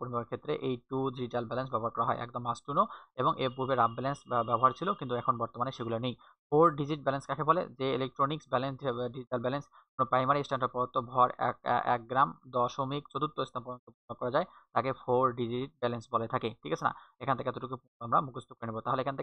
পরিমাপের ক্ষেত্রে এই টু ডিজিটাল ব্যালেন্স ব্যবহার করা হয়, একদম মাস্ট টু নো। এবং এর পূর্বে রাফ ব্যালেন্স ব্যবহার ছিল, কিন্তু এখন বর্তমানে সেগুলো নেই। 4 ডিজিট ব্যালেন্স কাকে বলে? যে ইলেকট্রনিক্স ব্যালেন্স ডিজিটাল ব্যালেন্স কোনো প্রাইমারি স্ট্যান্ডার্ড প্রদত্ত ভর 1 গ্রাম দশমিক চতুর্থ স্থান পর্যন্ত পরিমাপ করা যায়, তাকে 4 ডিজিট ব্যালেন্স বলে থাকে। ঠিক আছে না? এখান থেকে এতটুকু আমরা মুখস্থ করে নেব। তাহলে এখান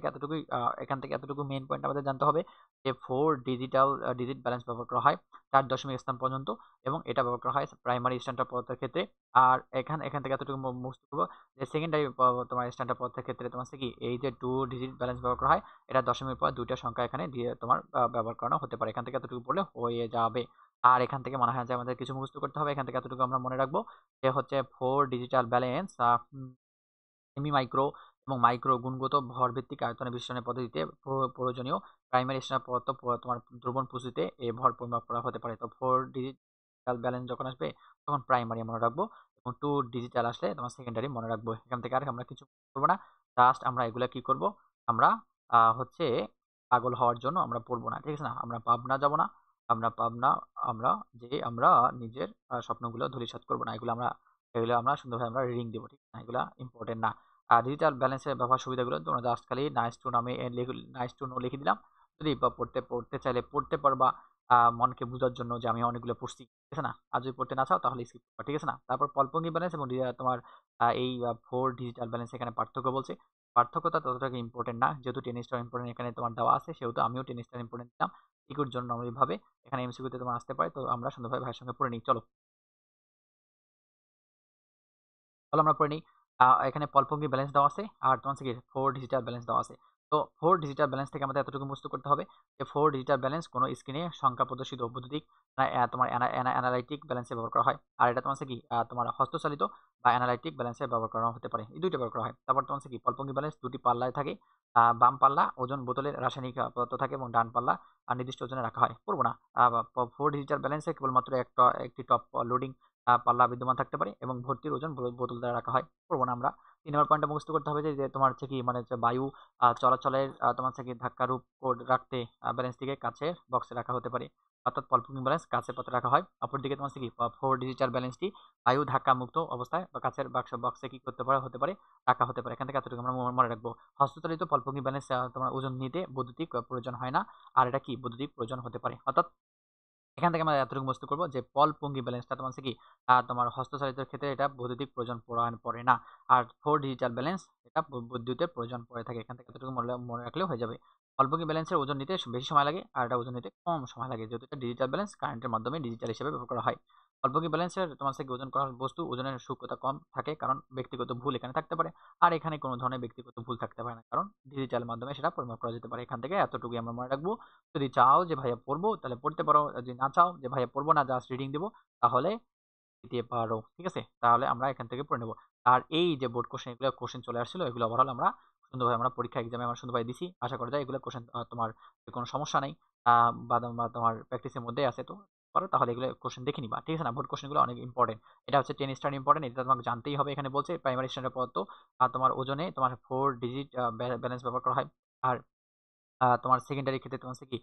থেকে এতটুকু মেইন পয়েন্ট আমাদের জানতে হবে যে 4 ডিজিট ব্যালেন্স ব্যবহার করা হয় 4 দশমিক স্থান পর্যন্ত, এবং এটা ব্যবহার করা হয় প্রাইমারি স্ট্যান্ডার্ড পদার্থের ক্ষেত্রে। আর এখান থেকে এতটুকু মুখস্থ করব যে সেকেন্ডারি তোমার স্ট্যান্ডার্ড পদার্থের ক্ষেত্রে তোমার কি এই যে 2 ডিজিট ব্যালেন্স ব্যবহার করা হয়, এটা দশমিক পর দুইটা সংখ্যা এখানে দিয়ে তোমার ব্যবহার করানো হতে পারে। এখান থেকে এতটুকু পড়লে হয়ে যাবে। আর এখান থেকে মনে হয় যে আমাদের কিছু মুখস্থ করতে হবে। এখান থেকে এতটুকু আমরা মনে রাখবো যে হচ্ছে 4 ডিজিটাল ব্যালেন্স সেমি মাইক্রো এবং মাইক্রো গুণগত ভরভিত্তিক আয়তনে বিশ্লেষণের পদ্ধতিতে প্রয়োজনীয় প্রাইমারি স্ট্যান্ডার্ড পদার্থ তোমার দ্রবণ পুঁজিতে এই ভর পরিমাপ করা হতে পারে। তো 4 ডিজিটাল ব্যালেন্স যখন আসবে তখন প্রাইমারি মনে রাখবো, এবং 2 ডিজিটাল আসলে তোমার সেকেন্ডারি মনে রাখবো। এখান থেকে আর আমরা কিছু করবো না, জাস্ট আমরা এগুলা কি করব, আমরা হচ্ছে পাগল হওয়ার জন্য আমরা পড়বো না। ঠিক আছে না? আমরা পাবনা যাব না, পাবনা আমরা নিজের স্বপ্নগুলো ধূলিসাৎ করবো না। এগুলো আমরা সুন্দরভাবে আমরা রিডিং দিব। ঠিক আছে? এগুলা ইম্পর্টেন্ট না। ডিজিটাল ব্যালেন্সের ব্যবহার সুবিধাগুলো তোমরা জাস্ট খালি নাইস টু নামে নাইস টু নো লিখে দিলাম। যদি বা পড়তে চাইলে পড়তে পারবা, মনকে বোঝার জন্য যে আমি অনেকগুলো পড়ছি। ঠিক আছে না? আর যদি পড়তে না চাও তাহলে স্কিপ করবা। ঠিক আছে না? তারপর পল্পঙ্গি ব্যালেন্স এবং তোমার এই 4 ডিজিটাল ব্যালেন্স এখানে পার্থক্য বলছে। পার্থক্যটা ততটা ইম্পর্টেন্ট না, যেহেতু 10 স্টার ইম্পর্টেন্ট এখানে তোমার দেওয়া আছে, সেহেতু আমিও 10 স্টার ইম্পর্টেন্ট দিলাম। ইকুর জন্য নরমালি ভাবে এখানে এমসিকিউতে তোমার আসতে পারে। তো আমরা সুন্দরভাবে ভাইয়ের সঙ্গে পড়ে নিই। চলো আমরা পড়ে নিই। এখানে পল্পঙ্গি ব্যালেন্স দেওয়া আছে, আর তোমার হচ্ছে কি 4 ডিজিটাল ব্যালেন্স দেওয়া আছে। তো 4 ডিজিটাল ব্যালেন্স থেকে আমাদের এতটুকু মুখস্থ করতে হবে যে 4 ডিজিটাল ব্যালেন্স কোনো স্ক্রিনে সংখ্যা প্রদর্শিত বৈদ্যুতিক তোমার অ্যানালাইটিক ব্যালেন্সে ব্যবহার করা হয়। আর এটা তোমার হচ্ছে কি তোমার হস্তচালিত বা অ্যানালাইটিক ব্যালেন্সে ব্যবহার করা হতে পারে। এই দুইটা ব্যবহার করা হয়। তারপর তোমার হচ্ছে কি পল্পঙ্গি ব্যালেন্স দুটি পাল্লায় থাকে। বাম পাল্লা ওজন বোতলের রাসায়নিক পদার্থ থাকে, এবং ডান পাল্লা নির্দিষ্ট ওজনে রাখা হয়। পড়বো না। 4 ডিজিটাল ব্যালেন্সে কেবলমাত্র একটি টপ লোডিং পাল্লা বিদ্যমান থাকতে পারে, এবং ভর্তির ওজন বোতল দ্বারা রাখা হয়। পড়বো না আমরা। 3 নম্বর পয়েন্টটা মুখস্থ করতে হবে যে তোমার হচ্ছে কি মানে হচ্ছে বায়ু চলাচলের তোমার হচ্ছে কি ধাক্কারূপ কোড রাখতে ব্যালেন্সটিকে কাছের বক্সে রাখা হতে পারে। অর্থাৎ পলপিং ব্যালেন্স কাছের পথে রাখা হয়। অপরদিকে তোমার হচ্ছে কি 4 ডিজিটাল ব্যালেন্সটি বায়ু ধাক্কা মুক্ত অবস্থায় বা কাছের বক্সে কি করতে পারে হতে পারে রাখা হতে পারে। এখান থেকে এতটুকু আমরা মনে রাখবো। হস্তচালিত পলপিং ব্যালেন্স তোমার ওজন নিতে বৈদ্যুতিক প্রয়োজন হয় না, আর এটা কি বৈদ্যুতিক প্রয়োজন হতে পারে। অর্থাৎ এখান থেকে আমরা এতটুকু মুখস্থ করবো যে পলপঙ্গি ব্যালেন্সটা তোমার হচ্ছে কি তোমার হস্তচালিতের ক্ষেত্রে এটা বৈদ্যুতিক প্রয়োজন পড়ে না। আর 4 ডিজিটাল ব্যালেন্স এটা বিদ্যুতের প্রয়োজন পড়ে থাকে। এখান থেকে এতটুকু মনে রাখলেও হয়ে যাবে। পলপঙ্গি ব্যালেন্সের ওজন নিতে বেশি সময় লাগে, আর এটা ওজন নিতে কম সময় লাগে, যেহেতু এটা ডিজিটাল ব্যালেন্স কারেন্টের মাধ্যমে ডিজিটাল হিসেবে ব্যবহার করা হয়। পলপঙ্গি ব্যালেন্সের তোমার হচ্ছে কি ওজন করার বস্তু ওজনের সূক্ষ্মতা কম থাকে, কারণ ব্যক্তিগত ভুল এখানে থাকতে পারে। আর এখানে কোনো ধরনের ব্যক্তিগত ভুল থাকতে পারে না, কারণ ডিজিটাল মাধ্যমে সেটা পরিমাপ করা যেতে পারে। এখান থেকে এতটুকুই আমরা মনে রাখবো। যদি চাও যে ভাইয়া পড়বো তাহলে পড়তে পারো, যদি না চাও যে ভাইয়া পড়বো না জাস্ট রিডিং দেবো, তাহলে দিতে পারো। ঠিক আছে? তাহলে আমরা এখান থেকে পড়ে নেব। আর এই যে বোর্ড কোশ্চেন, এগুলো কোশ্চেন চলে আসছিল, এগুলো ওভারঅল আমরা সুন্দরভাবে আমরা পরীক্ষা এক্সামে আমরা সুন্দরভাবে দিছি। আশা করা যায় এগুলো কোশ্চেন তোমার কোনো সমস্যা নাই, বা তোমার প্র্যাকটিসের মধ্যে আছে। তো পারো তাহলে এগুলো কোশ্চেন দেখে নিবা। ঠিক আছে না? বোর্ড কোশ্চেনগুলো অনেক ইম্পর্টেন্ট। এটা হচ্ছে 10 স্টার ইম্পর্টেন্ট, এটা তোমাকে জানতেই হবে। এখানে বলছে প্রাইমারি স্ট্যান্ডার্ড পদার্থ তোমার ওজনে তোমার 4 ডিজিট ব্যালেন্স ব্যবহার করা হয়। আর তোমার সেকেন্ডারি ক্ষেত্রে তোমার হচ্ছে কি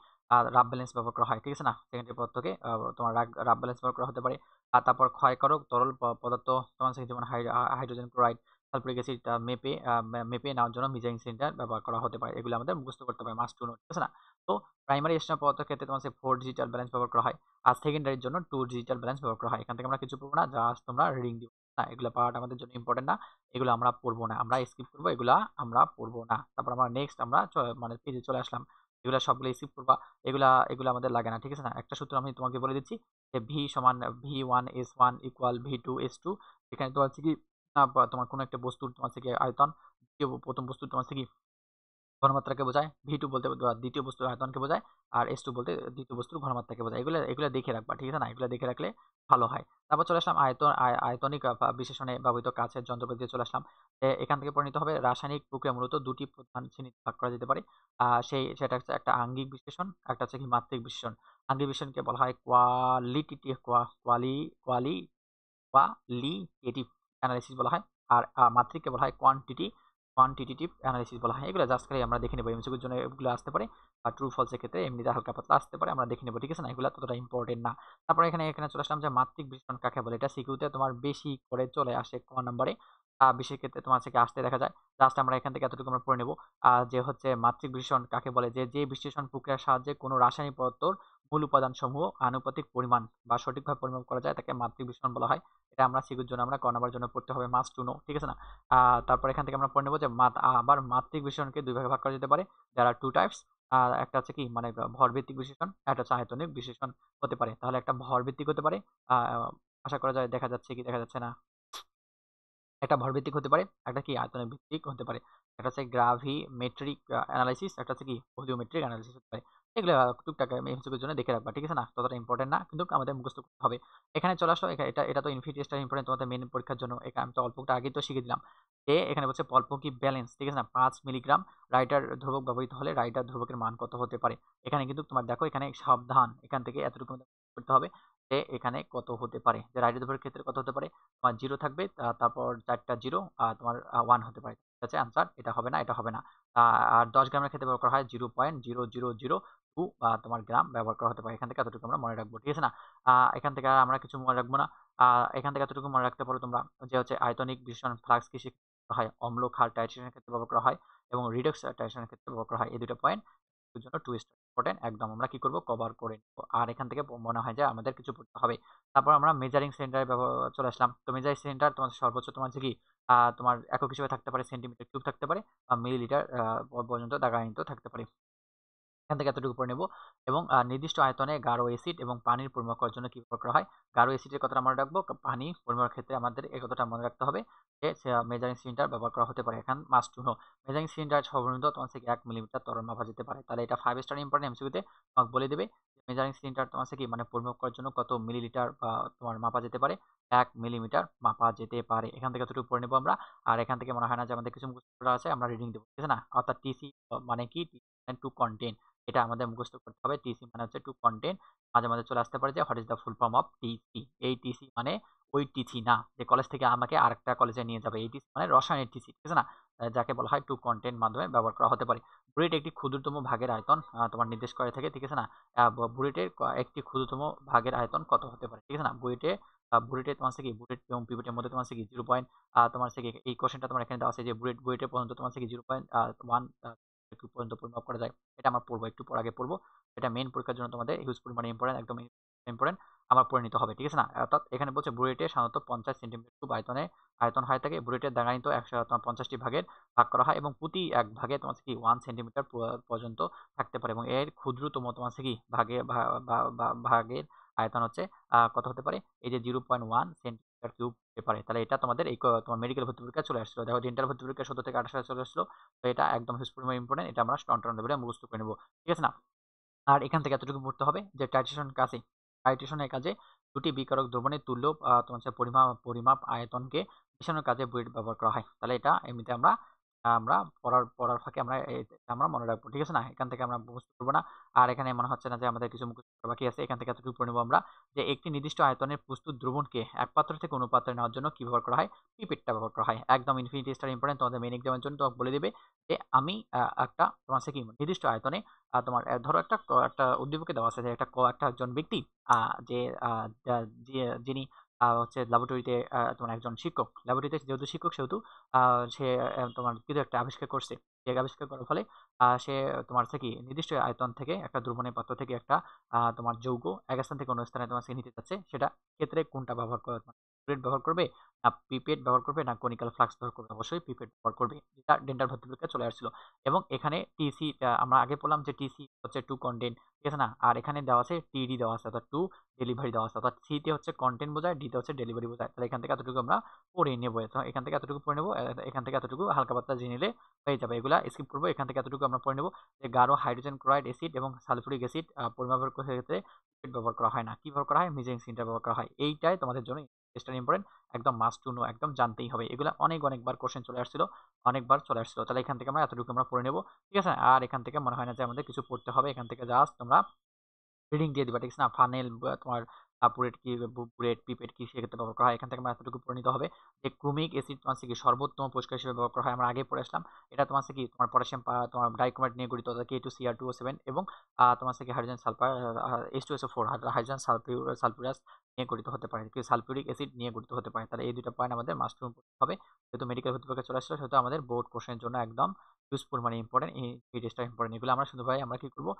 রাব ব্যালেন্স ব্যবহার করা হয়। ঠিক আছে না? সেকেন্ডারি পদার্থকে তোমার রাব ব্যালেন্স ব্যবহার করা হতে পারে। আর তারপর ক্ষয়কারক তরল পদার্থ তোমার হচ্ছে যেমন হাইড্রোজেন ক্লোরাইড, সালফিউরিক অ্যাসিড মেপে নেওয়ার জন্য মেজারিং সিলিন্ডার ব্যবহার করা হতে পারে। এগুলো আমাদের মুখস্থ করতে হবে, মাস্ট টু নো। ঠিক আছে না? তো প্রাইমারি স্ট্যান্ডার্ড পদার্থের ক্ষেত্রে তোমার হচ্ছে 4 ডিজিটাল ব্যালেন্স ব্যবহার করা হয়। আর সেকেন্ডারির জন্য 2 ডিজিটাল ব্যালেন্স ব্যবহার করা হয়। এখান থেকে আমরা কিছু পড়বো না, জাস্ট তোমরা রিডিং দিও। না, এগুলো পাওয়াটা আমাদের জন্য ইম্পর্টেন্ট না। এগুলো আমরা পড়বো না, আমরা স্কিপ করবো, এগুলা আমরা পড়বো না। তারপর আমরা নেক্সট আমরা মানে পেজে চলে আসলাম। এগুলা সবগুলো স্কিপ করবা। এগুলা আমাদের লাগে না। ঠিক আছে না? একটা সূত্র আমি তোমাকে বলে দিচ্ছি যে ভি সমান V1S1 ইকুয়াল V2S2। এখানে তো হচ্ছে কি তোমার কোনো একটা বস্তুর তোমার হচ্ছে কি আয়তন, প্রথম বস্তুর তোমার হচ্ছে কি ঘনমাত্রাকে বোঝায়, ভি2 বলতে দ্বিতীয় বস্তুর আয়তনকে বোঝায়, আর এস টু বলতে দ্বিতীয় বস্তুর ঘনমাত্রাকে বোঝায়। এগুলো এগুলো দেখে রাখবা। ঠিক আছে না? এগুলো দেখে রাখলে ভালো হয়। তারপর চলে আসলাম আয়তনিক বিশেষণে ব্যবহৃত কাছের যন্ত্রপাতি দিয়ে চলে আসলাম। এখান থেকে পরিণত হবে রাসায়নিক প্রক্রিয়া মূলত দুটি প্রধান শ্রেণীতে ভাগ করা যেতে পারে। সেটা হচ্ছে একটা আঙ্গিক বিশ্লেষণ, একটা হচ্ছে কি মাত্রিক বিশ্লেষণ। আঙ্গিক বিশ্লেষণকে বলা হয় কোয়ালিটেটিভ অ্যানালাইসিস বলা হয়। আর মাত্রিককে বলা হয় কোয়ান্টিটি কোয়ান্টিটেটিভ অ্যানালাইসিস বলা হয়। এগুলো জাস্ট খালি আমরা দেখে নেব, এমসিকিউর জন্য এগুলো আসতে পারে বা ট্রু ফলস এর ক্ষেত্রে এমনিতে হালকা পাতলা আসতে পারে, আমরা দেখে নেব, ঠিক আছে না? এগুলো ততটা ইম্পর্টেন্ট না। তারপরে এখানে চলে আসলাম যে মাত্রিক বিশ্লেষণ কাকে বলে। এটা সিকিউতে তোমার বেশি করে চলে আসে ক নাম্বারে। বিশেষ ক্ষেত্রে তোমার থেকে আসতে দেখা যায়। জাস্ট আমরা এখান থেকে এতটুকু আমরা পড়ে নেব। যে হচ্ছে মাত্রিক বিশ্লেষণ কাকে বলে, যে বিশ্লেষণ প্রক্রিয়ার সাহায্যে কোনো রাসায়নিক পদার্থর মূল উপাদানসমূহ আনুপাতিক পরিমাণ বা সঠিকভাবে পরিমাপ করা যায়, তাকে মাত্রিক বিশ্লেষণ বলা হয়। এটা আমরা সিকিউর জন্য আমরা ক নাম্বারের জন্য পড়তে হবে, মাস্ট টু নো, ঠিক আছে না? তারপর এখান থেকে আমরা পড়ে নেব যে আবার মাত্রিক বিশ্লেষণকে দুই ভাগে ভাগ করা যেতে পারে। there are two types। একটা হচ্ছে কি মানে ভরভিত্তিক বিশ্লেষণ, একটা হচ্ছে আয়তনিক বিশ্লেষণ হতে পারে। তাহলে একটা ভরভিত্তিক হতে পারে, আশা করা যায় দেখা যাচ্ছে কি দেখা যাচ্ছে না, একটা ভরভিত্তিক হতে পারে, একটা কি আয়তনের ভিত্তিক হতে পারে। একটা হচ্ছে গ্রাভিমেট্রিক অ্যানালাইসিস, একটা হচ্ছে কি ভলিওমেট্রিক অ্যানালাইসিস হতে পারে। এগুলো টুকটাক এমসিকিউর জন্য দেখে রাখবা, ঠিক আছে না? ততটা ইম্পর্টেন্ট না, কিন্তু আমাদের মুখস্থ করতে হবে। এখানে চলে আসো, এটা তো ইনফিনিটি টেস্টটা ইম্পর্টেন্ট তোমাদের মেইন পরীক্ষার জন্য। আমি তো অল্পটা আগেই তো শিখিয়ে দিলাম যে এখানে বলছে পলপঙ্কি ব্যালেন্স, ঠিক আছে না? 5 মিলিগ্রাম রাইটার ধ্রুবক ব্যবহৃত হলে রাইটার ধ্রুবকের মান কত হতে পারে। এখানে কিন্তু তোমার দেখো, এখানে সাবধান, এখান থেকে এতটুকু আমাদের করতে হবে যে এখানে কত হতে পারে, যে রাইটার ধ্রুবকের ক্ষেত্রে কত হতে পারে। তোমার 0 থাকবে, তারপর 4টা 0, তোমার 1 হতে পারে। ঠিক আছে, আনসার এটা হবে না, এটা হবে না। আর 10 গ্রামের ক্ষেত্রে ব্যবহার করা হয় 0.0002 তোমার গ্রাম ব্যবহার করা হতে পারে। এখান থেকে এতটুকু আমরা মনে রাখবো, ঠিক আছে না? এখান থেকে আর আমরা কিছু মনে রাখবো না। এখান থেকে এতটুকু মনে রাখতে পারো তোমরা যে হচ্ছে আয়তনিক বিশ্লেষণ ফ্লাক্স কৃষি করা হয়, অম্ল ক্ষার টাইট্রেশনের ক্ষেত্রে ব্যবহার করা হয় এবং রিডক্স টাইট্রেশনের ক্ষেত্রে ব্যবহার করা হয়। এই দুটো পয়েন্ট এর জন্য 2 স্টার ইম্পর্টেন্ট, একদম আমরা কি করব, কভার করে নিব। আর এখান থেকে মনে হয় যে আমাদের কিছু পড়তে হবে। তারপর আমরা মেজারিং সেন্টারে চলে আসলাম। তো মেজারিং সেন্টার তোমার সর্বোচ্চ তোমার হচ্ছে কি তোমার একক হিসেবে থাকতে পারে, সেন্টিমিটার কিউব থাকতে পারে বা মিলিলিটার পর্যন্ত দাগায়িত থাকতে পারে। এখান থেকে এতটুকু পড়ে নেব। এবং নির্দিষ্ট আয়তনে গাঢ় অ্যাসিড এবং পানির পরিমাপ করার জন্য কি ব্যবহার করা হয়। গাঢ় অ্যাসিডের কথাটা মনে রাখবো, পানি পরিমাপের ক্ষেত্রে আমাদের এই কথাটা মনে রাখতে হবে যে মেজারিং সিলিন্ডার ব্যবহার করা হতে পারে। এখন must to know, measuring cylinder সর্বনিম্ন তোমার থেকে 1 মিলিমিটার তরল মাপা যেতে পারে। তাহলে এটা 5 স্টার ইম্পর্টেন্ট, এমসিকিউতে তোমাকে বলে দেবে মেজারিং সিলিন্ডার তোমার কি মানে পরিমাপ করার জন্য কত মিলিলিটার বা তোমার মাপা যেতে পারে, 1 মিলিমিটার মাপা যেতে পারে। এখান থেকে এতটুকু পড়ে নেব আমরা। আর এখান থেকে মনে হয় না যে আমাদের কিছু মুখস্থ করা আছে, আমরা রিডিং দেবো, ঠিক আছে না? অর্থাৎ টিসি মানে কি, টু কন্টেন, এটা আমাদের মুখস্থ করতে হবে। টিসি মানে হচ্ছে টু কন্টেন্ট। মাঝে মাঝে চলে আসতে পারে যে what is the full form of TC. এই টিসি মানে ওই টিসি না যে কলেজ থেকে আমাকে আরেকটা কলেজে নিয়ে যাবে, এই টিসি মানে রসায়নের টিসি, ঠিক আছে না? যাকে বলা হয় টু কন্টেন্ট মাধ্যমে ব্যবহার করা হতে পারে। বুলেট একটি ক্ষুদ্রতম ভাগের আয়তন তোমার নির্দেশ করে থাকে, ঠিক আছে না? বুলেটের একটি ক্ষুদ্রতম ভাগের আয়তন কত হতে পারে, ঠিক আছে না? বুলেটে তোমার কি বুলেট এবং পিভটের মধ্যে তোমার কি 0 পয়েন্ট, তোমার কি এই কোশ্চেনটা তোমার এখানে দেওয়া আছে যে বুলেটের পর্যন্ত তোমার কি 0.1 পর্যন্ত পরিমাপ করা যায়। এটা আমরা পড়বো, একটু পর আগে পড়বো। এটা মেইন পরীক্ষার জন্য তোমাদের হিউজ পরিমাণে ইম্পর্টেন্ট, একদম ইম্পর্টেন্ট, আমার পড়ে নিতে হবে, ঠিক আছে না? অর্থাৎ এখানে বলছে বুয়েটে সাধারণত 50 সেন্টিমিটার কিউব আয়তন হয়ে থাকে। বুয়েটের দাগানিত 150টি ভাগের ভাগ করা হয় এবং প্রতি এক ভাগে তোমার কি 1 সেন্টিমিটার পর্যন্ত থাকতে পারে এবং এর ক্ষুদ্রতম তোমার কি ভাগের আয়তন হচ্ছে কত হতে পারে, এই যে 0.1 সেন্টিমিটার কিউব হতে পারে। তাহলে এটা তোমাদের এই তোমার মেডিকেল ভর্তি পরীক্ষা চলে আসছিল। দেখো ডেন্টাল ভর্তি পরীক্ষা 17 থেকে 28 সালে চলে আসছিল। তো এটা একদম হিউজ পরিমাণে ইম্পর্টেন্ট, এটা আমরা টন লেভেলে মুখস্থ করে নেব, ঠিক আছে না? আর এখান থেকে এতটুকু পড়তে হবে যে টাইট্রেশনের কাজে দুটি বিকারক দ্রবণের তুল্য তোমার হচ্ছে পরিমাপ আয়তনকে মিশানোর কাজে বুয়েট ব্যবহার করা হয়। তাহলে এটা এমনিতে আমরা আমরা পড়ার ফাঁকে আমরা মনে রাখবো, ঠিক আছে না? এখান থেকে আমরা মুখস্থ করবো না। আর এখানে মনে হচ্ছে না যে আমাদের কিছু মুখস্থ করা বাকি আছে। এখান থেকে এতটুকু পড়ে নেবো আমরা যে একটি নির্দিষ্ট আয়তনের প্রস্তুত দ্রবণকে এক পাত্র থেকে অন্য পাত্রে নেওয়ার জন্য কি ব্যবহার করা হয়, পিপেটটা ব্যবহার করা হয়। একদম ইনফিনিটি স্টার ইম্পর্টেন্ট, তোমাদের মেইন এক্সামের জন্য তোমাকে বলে দেবে যে আমি একটা তোমার কি নির্দিষ্ট আয়তনে তোমার ধরো একটা উদ্দীপকে দেওয়া আছে যে একটা একজন ব্যক্তি যে যিনি হচ্ছে ল্যাবরেটরিতে তোমার একজন শিক্ষক, ল্যাবরেটরিতে যেহেতু শিক্ষক সেহেতু সে তোমার কিছু একটা আবিষ্কার করছে। যে আবিষ্কার করার ফলে সে তোমার হচ্ছে কি নির্দিষ্ট আয়তন থেকে একটা দ্রবণের পাত্র থেকে একটা তোমার যৌগ এক স্থান থেকে অন্য স্থানে তোমার সে নিতে চাচ্ছে, সেটা ক্ষেত্রে কোনটা ব্যবহার করে, ব্যবহার করবে না পিপেট ব্যবহার করবে না কনিক্যাল ফ্লাক্স ব্যবহার করবে, অবশ্যই পিপেট ব্যবহার করবে, যেটা ডেন্টাল ভর্তি পরীক্ষায় চলে আসছিল। এবং এখানে টিসি আমরা আগে বললাম যে টিসি হচ্ছে টু কন্টেন্ট, ঠিক আছে না? আর এখানে দেওয়া আছে টিডি দেওয়া আছে, অর্থাৎ টু ডেলিভারি দেওয়া আছে, অর্থাৎ সি তে হচ্ছে কন্টেন্ট বোঝায়, ডি তে হচ্ছে ডেলিভারি বোঝায়। তাহলে এখান থেকে এতটুকু আমরা পড়ে নেবো, এখান থেকে এতটুকু পড়ে নেবো, এখান থেকে এতটুকু হালকা পাতলা জেনে নিলে হয়ে যাবে। এগুলা স্কিপ করবো, এখান থেকে এতটুকু আমরা পড়ে নেবো যে গাঢ় হাইড্রোজেন ক্লোরাইড অ্যাসিড এবং সালফুরিক অ্যাসিড পরিমাপের ক্ষেত্রে ব্যবহার করা হয় না, কি ব্যবহার করা হয়, মেজারিং সিলিন্ডার ব্যবহার করা হয়। এইটাই তোমাদের জন্য ইম্পর্টেন্ট, একদম মাস্ট টু নো, একদম জানতেই হবে। এগুলো অনেকবার কোশ্চেন চলে আসছিল, অনেকবার চলে আসছিল। তাহলে এখান থেকে আমরা এতটুকু আমরা পড়ে নেব, ঠিক আছে? আর এখান থেকে মনে হয় না যে আমাদের কিছু পড়তে হবে। এখান থেকে জাস্ট তোমরা রিডিং দিয়ে দিবা, ঠিক আছে না? ফানেল তোমার পুরেট কি, বুরেট, পিপেট কি সেক্ষেত্রে ব্যবহার করা হয়। এখান থেকে আমরা এতটুকু পড়ে নিতে হবে যে ক্রোমিক অ্যাসিড তোমার হচ্ছে কি সর্বোত্তম পরিষ্কার হিসেবে ব্যবহার করা হয়। আমরা আগে পড়ে আসলাম। এটা তোমার হচ্ছে কি তোমার পটাশিয়াম তোমার ডাইক্রোমেট নিয়ে গঠিত K2Cr2O7 এবং তোমার হচ্ছে কি hydrogen sulphur H2SO4 hydrogen sulphurous নিয়ে গঠিত হতে পারে, কি সালফিউরিক অ্যাসিড নিয়ে গঠিত হতে পারে। তাহলে এই দুটো পয়েন্ট আমাদের মাস্ট পড়তে হবে। যেহেতু মেডিকেল ভর্তি পরীক্ষা চলে আসছে সেহেতু আমাদের বোর্ড কোশ্চেনের জন্য একদম ইউজফুল মানে ইম্পর্টেন্ট, এই টেস্টটা ইম্পর্টেন্ট। এগুলো আমরা সুন্দরভাবে আমরা কি করবো,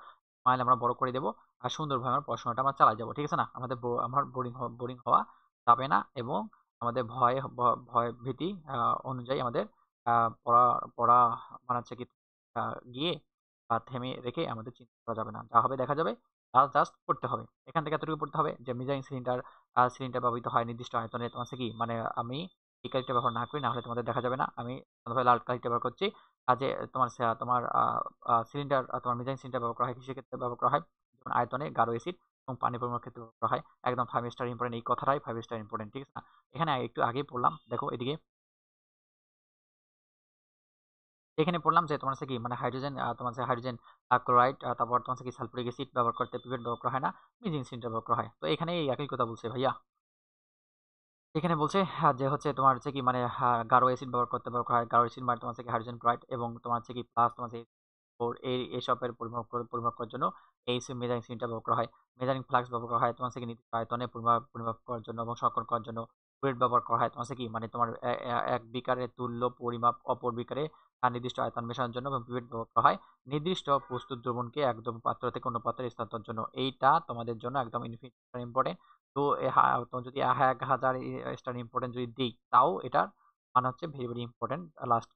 মাইল আমরা বড় করে দেবো আর সুন্দরভাবে আমার পড়াশোনাটা আমরা চালাই যাবো, ঠিক আছে না? আমাদের আমার বোরিং হওয়া যাবে না এবং আমাদের ভয় ভীতি অনুযায়ী আমাদের পড়া পড়া মানে হচ্ছে কি গিয়ে বা থেমে রেখে আমাদের চিন্তা করা যাবে না, যা হবে দেখা যাবে, তা জাস্ট করতে হবে। এখান থেকে এতটুকু পড়তে হবে যে মেজারিং সিলিন্ডার ব্যবহৃত হয় নির্দিষ্ট আয়তনে, তোমার হচ্ছে কি মানে আমি এই কালিটা ব্যবহার না করি না হলে তোমাদের দেখা যাবে না, আমি লাল কালিটা ব্যবহার করছি। আর যে তোমার সিলিন্ডার তোমার মেজারিং সিলিন্ডার ব্যবহার করা হয় কিসের ক্ষেত্রে ব্যবহার করা হয়, যেমন আয়তনে গাঢ় অ্যাসিড এবং পানি পরিমাপের ক্ষেত্রে ব্যবহার করা হয়। একদম 5 স্টার ইম্পর্টেন্ট, এই কথাটাই 5 স্টার ইম্পর্টেন্ট, ঠিক আছে না? এখানে একটু আগেই পড়লাম, দেখো এদিকে এখানে পড়লাম যে তোমার হচ্ছে কি মানে হাইড্রোজেন তোমার হচ্ছে হাইড্রোজেন ক্লোরাইড, তারপর তোমার হচ্ছে কি সালফিউরিক অ্যাসিড ব্যবহার করতে পিপেট ব্যবহার করা হয় না, মেজিং সিলিন্ডার ব্যবহার করা হয়। তো এখানে এই একই কথা বলছে ভাইয়া। এখানে বলছে যে হচ্ছে তোমার হচ্ছে কি মানে গাঢ় অ্যাসিড ব্যবহার করা হয়। গাঢ় অ্যাসিড মানে তোমার হচ্ছে কি হাইড্রোজেন ক্লোরাইড এবং তোমার হচ্ছে কি প্লাস তোমার হচ্ছে এসবের পরিমাপ করার জন্য এই মেজারিং সিলিন্ডার ব্যবহার করা হয়। মেজারিং ফ্লাক্স ব্যবহার করা হয় তোমার হচ্ছে কি নির্দিষ্ট আয়তনে পরিমাপ করার জন্য এবং সংরক্ষণ করার জন্য। ওয়েট ব্যবহার করা হয় তোমার হচ্ছে কি মানে তোমার এক বিকারের তুল্য পরিমাপ অপর বিকারে নির্দিষ্ট আয়তন মেশানোর জন্য, এবং পিভেট ব্যবহার করা হয় নির্দিষ্ট প্রস্তুত দ্রবণকে একদম পাত্র থেকে অন্য পাত্রে স্থানান্তরের জন্য। এইটা তোমাদের জন্য একদম ইম্পর্টেন্ট। তো তোমার যদি 1000 স্টার ইম্পর্টেন্ট যদি দিই তাও এটার মানে হচ্ছে ভেরি ভেরি ইম্পর্টেন্ট, লাস্ট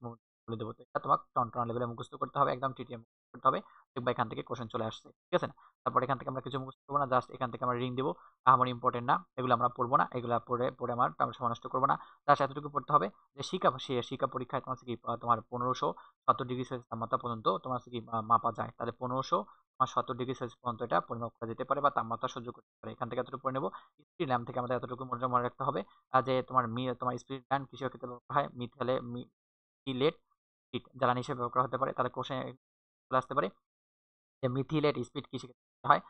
বলে দেবো। তো এটা তোমার টন লেভেলে মুখস্থ করতে হবে, একদম টিটিএম করতে হবে, দেখবা এখান থেকে কোশ্চেন চলে আসছে, ঠিক আছে না? তারপর এখান থেকে আমরা কিছু মুখস্থ করবো না, জাস্ট এখান থেকে আমরা রিং দিব, আমার ইম্পর্টেন্ট না, এগুলো আমরা পড়বো না, এগুলো পড়ে পড়ে আমার সময় নষ্ট করবো না। জাস্ট এতটুকু পড়তে হবে যে শিক্ষা পরীক্ষায় তোমার হচ্ছে কি তোমার 1570 ডিগ্রি সেলসিয়াস তাপমাত্রা পর্যন্ত তোমার হচ্ছে কি মাপা যায়। তাহলে 1570 ডিগ্রি সেলসিয়াস পর্যন্ত এটা পরিমাপ করা যেতে পারে বা তাপমাত্রা সহ্য করতে পারে। এখান থেকে এতটুকু পড়ে নেবো। স্পিড ল্যাম্প থেকে আমাদের এতটুকু মনে রাখতে হবে যে তোমার স্পিড ল্যাম্প কিসের ক্ষেত্রে ব্যবহার করা হয়, মিথিলেট জ্বালানি হিসেবে ব্যবহার করা হতে পারে। তাহলে কোশ্চেন চলে আসতে পারে যে মিথিলেট স্পিড কিসের ক্ষেত্রে ব্যবহার হয়,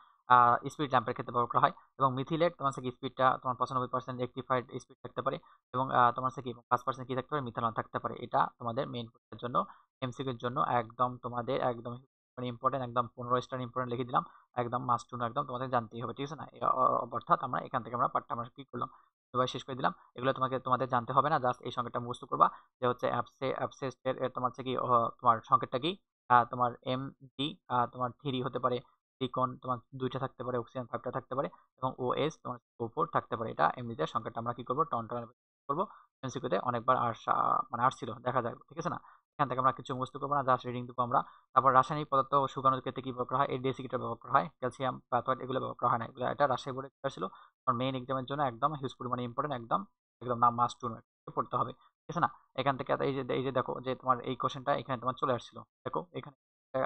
স্পিড ল্যাম্পের ক্ষেত্রে ব্যবহার করা হয়। এবং মিথিলেট তোমার হচ্ছে কি স্পিডটা তোমার 95% রেকটিফাইড স্পিড থাকতে পারে এবং তোমার হচ্ছে কি 5% কি থাকতে পারে, মিথানল থাকতে পারে। এটা তোমাদের মেইন পরীক্ষার জন্য এমসিকিউর জন্য একদম তোমাদের একদম মানে ইম্পর্টেন্ট, একদম 15 স্টার ইম্পর্টেন্ট লিখে দিলাম, একদম মাস্ট টু নো, একদম তোমাদের জানতেই হবে, ঠিক আছে না? অর্থাৎ আমরা এখান থেকে আমরা পার্টটা আমরা কি করলাম সবাই শেষ করে দিলাম। এগুলো তোমাদের জানতে হবে না, জাস্ট এই সংকেতটা মুখস্থ করবা যে হচ্ছে অ্যাবসেস্টের তোমার হচ্ছে কি তোমার সংকেতটা কি, তোমার MG তোমার 3 হতে পারে, ত্রিকোণ তোমার 2টা থাকতে পারে, অক্সিজেন 5টা থাকতে পারে এবং OS তোমার O4 থাকতে পারে। এটা এমনিতে সংকেতটা আমরা কি করব, টন করব। এমসিকিউতে অনেকবার মানে আসছিল দেখা যায়, ঠিক আছে না? এখান থেকে আমরা কিছু মুখস্থ করবো না, জাস্ট রিডিং দেবো আমরা। তারপর রাসায়নিক পদার্থ শুকানোর ক্ষেত্রে কি ব্যবহার করা হয়, এই ডেসিকেটর ব্যবহার করা হয়, ক্যালসিয়াম পাথোয়েট এগুলো ব্যবহার করা হয় না। এগুলো এটা রাজশাহী বোর্ডে ছিল, মেইন এক্সামের জন্য একদম হিউজ পরিমাণে ইম্পর্টেন্ট, একদম একদম নাম মাস্ট টু নো পড়তে হবে, ঠিক আছে না? এখান থেকে এই যে দেখো যে তোমার এই কোশ্চেনটা এখানে তোমার চলে আসছিল, দেখো এখানে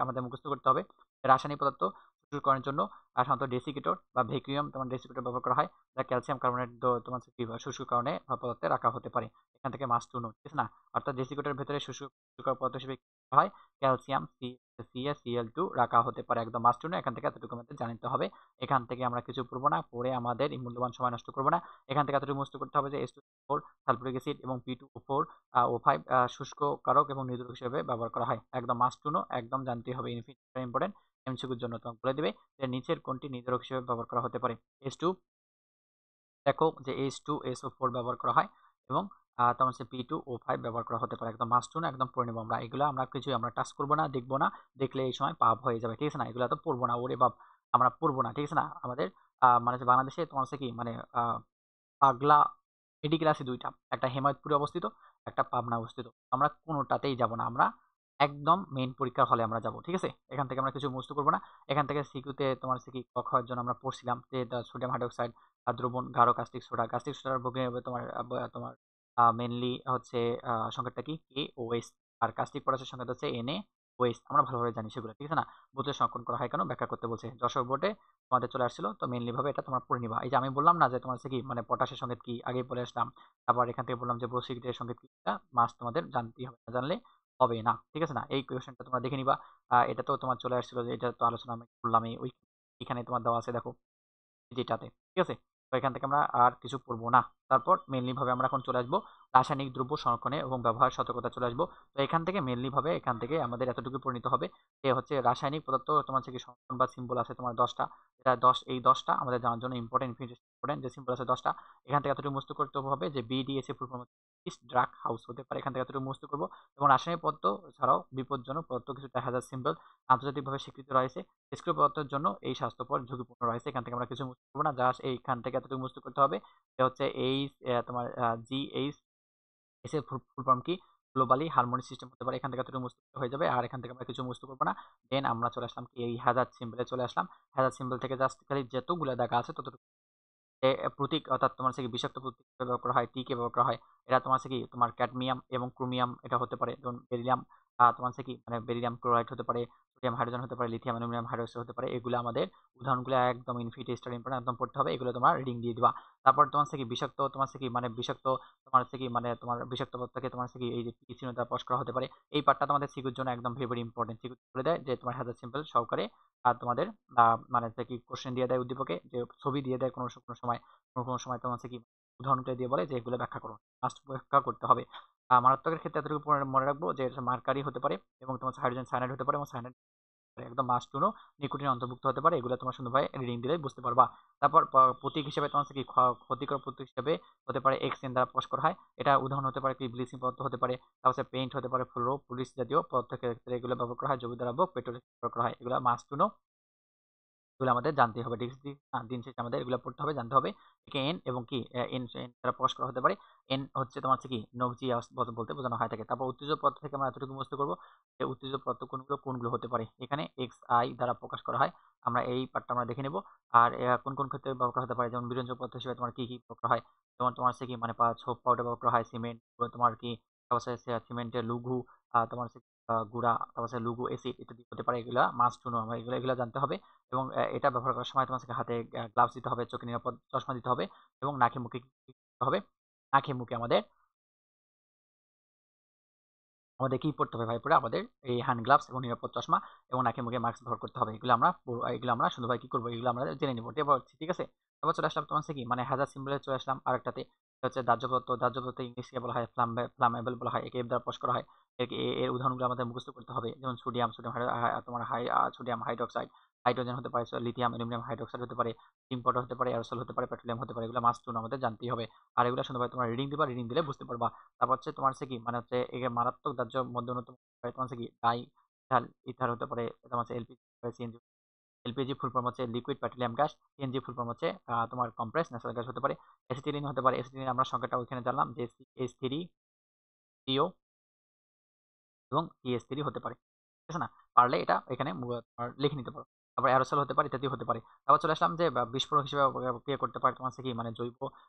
আমাদের মুখস্থ করতে হবে রাসায়নিক পদার্থ শুষ্ককরণের জন্য সাধারণত ডেসিকেটর বা ভ্যাকুয়াম তোমার ডেসিকেটর ব্যবহার করা হয়, যা ক্যালসিয়াম কার্বনেট তোমার কি শুষ্ককরণে পদার্থে রাখা হতে পারে। এখান থেকে মাস্ট টু নো, ঠিক আছে না? অর্থাৎ ডেসিকেটরের ভেতরে শুষ্ককরণ পদার্থ হিসেবে কি করা হয়, ক্যালসিয়াম CaCl2 রাখা হতে পারে, একদম মাস্ট টু নো। এখান থেকে এতটুকু আমাদের জানতে হবে। এখান থেকে আমরা কিছু পড়বো না, পড়ে আমাদের এই মূল্যবান সময় নষ্ট করবো না। এখান থেকে এতটুকু মুখস্থ করতে হবে যে H2SO4 সালফিউরিক অ্যাসিড এবং P2O4 O5 শুষ্ককারক এবং নির্দেশক হিসেবে ব্যবহার করা হয়, একদম মাস্ট টু নো, একদম জানতেই হবে, ইম্পর্টেন্ট। এমসিকিউর জন্য তোমাকে বলে দিবে যে নিচের কোনটি নির্ধারক হিসেবে ব্যবহার করা হতে পারে। H2 দেখো যে H2SO4 ব্যবহার করা হয় এবং তোমার হচ্ছে P2O5 ব্যবহার করা হতে পারে, একদম মাস্ট টু নো, একদম পড়ে নেবো আমরা। এগুলো আমরা কিছুই আমরা টাচ করবো না, দেখবো না, দেখলে এই সময় পাপ হয়ে যাবে, ঠিক আছে না? এগুলো তো পড়বো না, ওরে বাপ, আমরা পড়বো না, ঠিক আছে না? আমাদের মানে যে বাংলাদেশে তোমার হচ্ছে কি মানে পাগলা মেডিকেল আছে দুইটা, একটা হেমায়তপুরে অবস্থিত, একটা পাবনা অবস্থিত। আমরা কোনোটাতেই যাব না, আমরা একদম মেইন পরীক্ষার হলে আমরা যাব, ঠিক আছে? এখান থেকে আমরা কিছু মুখস্থ করবো না। এখান থেকে সিকিউতে তোমার হচ্ছে কি ক খ এর জন্য আমরা পড়ছিলাম যে সোডিয়াম হাইড্রোক্সাইড দ্রবণ গাঢ় কাস্টিক সোডার বগে তোমার তোমার মেইনলি হচ্ছে সংকেতটা কি KOH, আর কাস্টিক পটাশের সংকেত হচ্ছে NaOH। আমরা ভালোভাবে জানি সেগুলো, ঠিক আছে না? বোতলে সংরক্ষণ করা হয় কেন ব্যাখ্যা করতে বলছে, যশোর বোর্ডে তোমাদের চলে আসছিল, তো মেইনলি ভাবে এটা তোমরা পড়ে নিবা। এই যে আমি বললাম না যে তোমার হচ্ছে কি মানে পটাশের সংকেত কি, আগেই বলে আসলাম। তারপর এখান থেকে বললাম যে ব্রোসিকেটের সংকেত কি, এটা মাস্ট তোমাদের জানতেই হবে, না জানলে হবে না, ঠিক আছে না? এই কোয়েশ্চেনটা তোমরা দেখে নিবা। এটা তো তোমার চলে আসছিল যে এটা তো আলোচনা আমি করলাম ওই এখানে তোমার দেওয়া আছে দেখো যেটাতে, ঠিক আছে? তো এখান থেকে আমরা আর কিছু পড়বো না। তারপর মেইনলি ভাবে আমরা এখন চলে আসবো রাসায়নিক দ্রব্য সংরক্ষণে এবং ব্যবহার সতর্কতা চলে আসবো। তো এখান থেকে মেইনলি ভাবে এখান থেকে আমাদের এতটুকু পরিণত হবে যে হচ্ছে রাসায়নিক পদার্থ তোমার হচ্ছে কি সংরক্ষণ বা সিম্বল আছে তোমার 10টা। এটা 10 এই 10টা আমাদের জানার জন্য ইম্পর্টেন্ট যে সিম্বল আছে 10টা। এখান থেকে এতটুকু মুখস্থ করতে হবে যে BDS full form drug house হতে পারে। এখান থেকে এতটুকু মুখস্থ করবো এবং রাসায়নিক পদার্থ ছাড়াও বিপজ্জনক পদার্থ কিছু দেখা যায় সিম্বল আন্তর্জাতিকভাবে স্বীকৃত রয়েছে। নিষ্ক্রিয় পদার্থের জন্য এই স্বাস্থ্যকর ঝুঁকিপূর্ণ রয়েছে। এখান থেকে আমরা কিছু মুখস্থ করবো না, জাস্ট এইখান থেকে এতটুকু মুখস্থ করতে হবে যে হচ্ছে এইচ তোমার জিএইচ এস এর ফুল ফর্ম কি গ্লোবালি হারমোনিক সিস্টেম হতে পারে। এখান থেকে এতটুকু মুখস্থ হয়ে যাবে আর এখান থেকে আমরা কিছু মুখস্থ করবো না। দেন আমরা চলে আসলাম কি এই হ্যাজার্ড সিম্বলে চলে আসলাম। হ্যাজার্ড সিম্বল থেকে জাস্ট খালি যতগুলো দেখা আছে ততটুকু প্রতীক অর্থাৎ তোমার হচ্ছে কি বিষাক্ত প্রতীক ব্যবহার করা হয়, টিকে ব্যবহার করা হয়। এটা তোমার হচ্ছে কি তোমার ক্যাডমিয়াম এবং ক্রোমিয়াম এটা হতে পারে। যেমন বেরিলিয়াম তোমার হচ্ছে কি মানে বেরিলিয়াম ক্লোরাইড হতে পারে, সোডিয়াম হাইড্রোজেন হতে পারে, লিথিয়াম অ্যালুমিনিয়াম হাইড্রোক্সাইড হতে পারে। এগুলো আমাদের উদাহরণগুলো একদম ইনফিনিটি স্টার ইম্পর্টেন্ট একদম পড়তে হবে। এগুলো তোমার রিডিং দিয়ে দিবা। তারপর তোমার হচ্ছে কি বিষাক্ত তোমার হচ্ছে কি মানে বিষাক্ত তোমার হচ্ছে কি মানে তোমার বিষাক্ত পদার্থকে তোমার হচ্ছে কি এই যে টি চিহ্ন দ্বারা প্রকাশ করা হতে পারে। এই পার্টটা তোমাদের সিকিউর জন্য একদম ভেরি ভেরি ইম্পর্টেন্ট। সিকিউর বলে দেয় যে তোমার হ্যাজার্ড সিম্বল সহকারে আর তোমাদের মানে হচ্ছে কি কোশ্চেন দিয়ে দেয় উদ্দীপকে যে ছবি দিয়ে দেয় কোনো সময় কোনো সময় তোমার হচ্ছে কি উদাহরণটা দিয়ে বলে যে এগুলো ব্যাখ্যা করো, মাস্ট ব্যাখ্যা করতে হবে। মারাত্মকের ক্ষেত্রে এতটুকু মনে রাখবো যে মার্কারি হতে পারে এবং তোমার হাইড্রোজেন সায়ানাইড হতে পারে এবং সায়ানাইড একদম মাস্ট টু নো নিকোটিন অন্তর্ভুক্ত হতে পারে। এগুলো তোমার সুন্দরভাবে রিডিং দিলেই বুঝতে পারবা। তারপর প্রতীক হিসেবে তোমার হচ্ছে কি ক্ষতিকর প্রতীক হিসেবে হতে পারে এক্স এন দ্বারা প্রকাশ করা হয়। এটা উদাহরণ হতে পারে কি ব্লিচিং পদার্থ হতে পারে, তারপর পেইন্ট হতে পারে, ফ্লোরো পুলিশ জাতীয় পদার্থের ক্ষেত্রে এগুলো ব্যবহার করা হয়, জৈব দ্রাবক পেট্রোল ব্যবহার করা হয়। এগুলো মাস্ট টু নো, এগুলো আমাদের জানতেই হবে। দিন শেষে আমাদের এগুলো পড়তে হবে, জানতে হবে। একে এন এবং কি এন দ্বারা প্রকাশ করা হতে পারে। এন হচ্ছে তোমার হচ্ছে কি নবজিয়াস বলতে বোঝানো হয় থাকে। তারপর উত্তেজক পদার্থ থেকে আমরা এতটুকু মুখস্থ করবো যে উত্তেজক পদার্থ কোনগুলো হতে পারে। এখানে এক্স আই দ্বারা প্রকাশ করা হয়। আমরা এই পার্টটা আমরা দেখে নেব। আর কোন ক্ষেত্রে ব্যবহার করা হতে পারে, যেমন বিরঞ্জক পদার্থ হিসেবে তোমার কি ব্যবহার করা হয়, যেমন তোমার হচ্ছে কি মানে সোপ পাউডার ব্যবহার করা হয়, সিমেন্ট তোমার কি সিমেন্টের লঘু তোমার হচ্ছে গুঁড়া, তারপর হচ্ছে লঘু অ্যাসিড ইত্যাদি হতে পারে। এগুলা মাস্ট টু নো, আমরা এগুলা জানতে হবে। এবং এটা ব্যবহার করার সময় তোমার হাতে গ্লাভস দিতে হবে, চোখে নিরাপদ চশমা দিতে হবে এবং নাকে মুখে কি করতে হবে, নাকে মুখে আমাদের কি পড়তে হবে ভাই পুরা আমাদের এই হ্যান্ড গ্লাভস এবং নিরাপদ চশমা এবং নাকে মুখে মাস্ক ব্যবহার করতে হবে। এগুলো আমরা সুন্দরভাবে কি করবো, এগুলো আমরা জেনে নিবো। ঠিক আছে। তারপর চলে আসলাম তোমার হচ্ছে কি মানে হ্যাজার্ড সিম্বলে চলে আসলাম আরেকটাতে। এটা হচ্ছে দাহ্য পদার্থ। দাহ্য পদার্থ ইংলিশে বলা হয় ফ্লামেবল বলা হয়। একে এফ দ্বারা প্রকাশ করা হয়। এর উদাহরণগুলো আমাদের মুখস্থ করতে হবে, যেমন তোমার সোডিয়াম হাইড্রোক্সাইড, হাইড্রোজেন হতে পারে, লিথিয়াম অ্যালুমিনিয়াম হাইড্রোক্সাইড হতে পারে, স্টিম পাউডার হতে পারে, অ্যারোসল হতে পারে, পেট্রোলিয়াম হতে পারে। এগুলো মাস্ট টু নো, আমাদের জানতেই হবে। আর এগুলো সুন্দরভাবে তোমরা রিডিং দিবা, রিডিং দিলে বুঝতে পারবা। তারপর হচ্ছে তোমার হচ্ছে কি মানে হচ্ছে একে মারাত্মক দাহ্য মধ্যে অন্যতম তোমার হচ্ছে কি ডাই ইথাল ইথার হতে পারে, তোমার হচ্ছে LPG, CNG. LPG full form হচ্ছে liquid petroleum gas, CNG full form হচ্ছে তোমার কম্প্রেস ন্যাচারাল গ্যাস হতে পারে। এসিটিলিন হতে পারে। এসিটিলিন আমরা সংখ্যাটা ওইখানে জানলাম যে এইচ3 সিও এবং টিএস3 হতে পারে। ঠিক আছে না? পারলে এটা এখানে লিখে নিতে পারো। তারপর অ্যারোসল হতে পারে, ইত্যাদি হতে পারে। তারপর চলে আসলাম যে বিস্ফোরক হিসেবে ক্রিয়া করতে পারে তোমার হচ্ছে কি মানে জৈব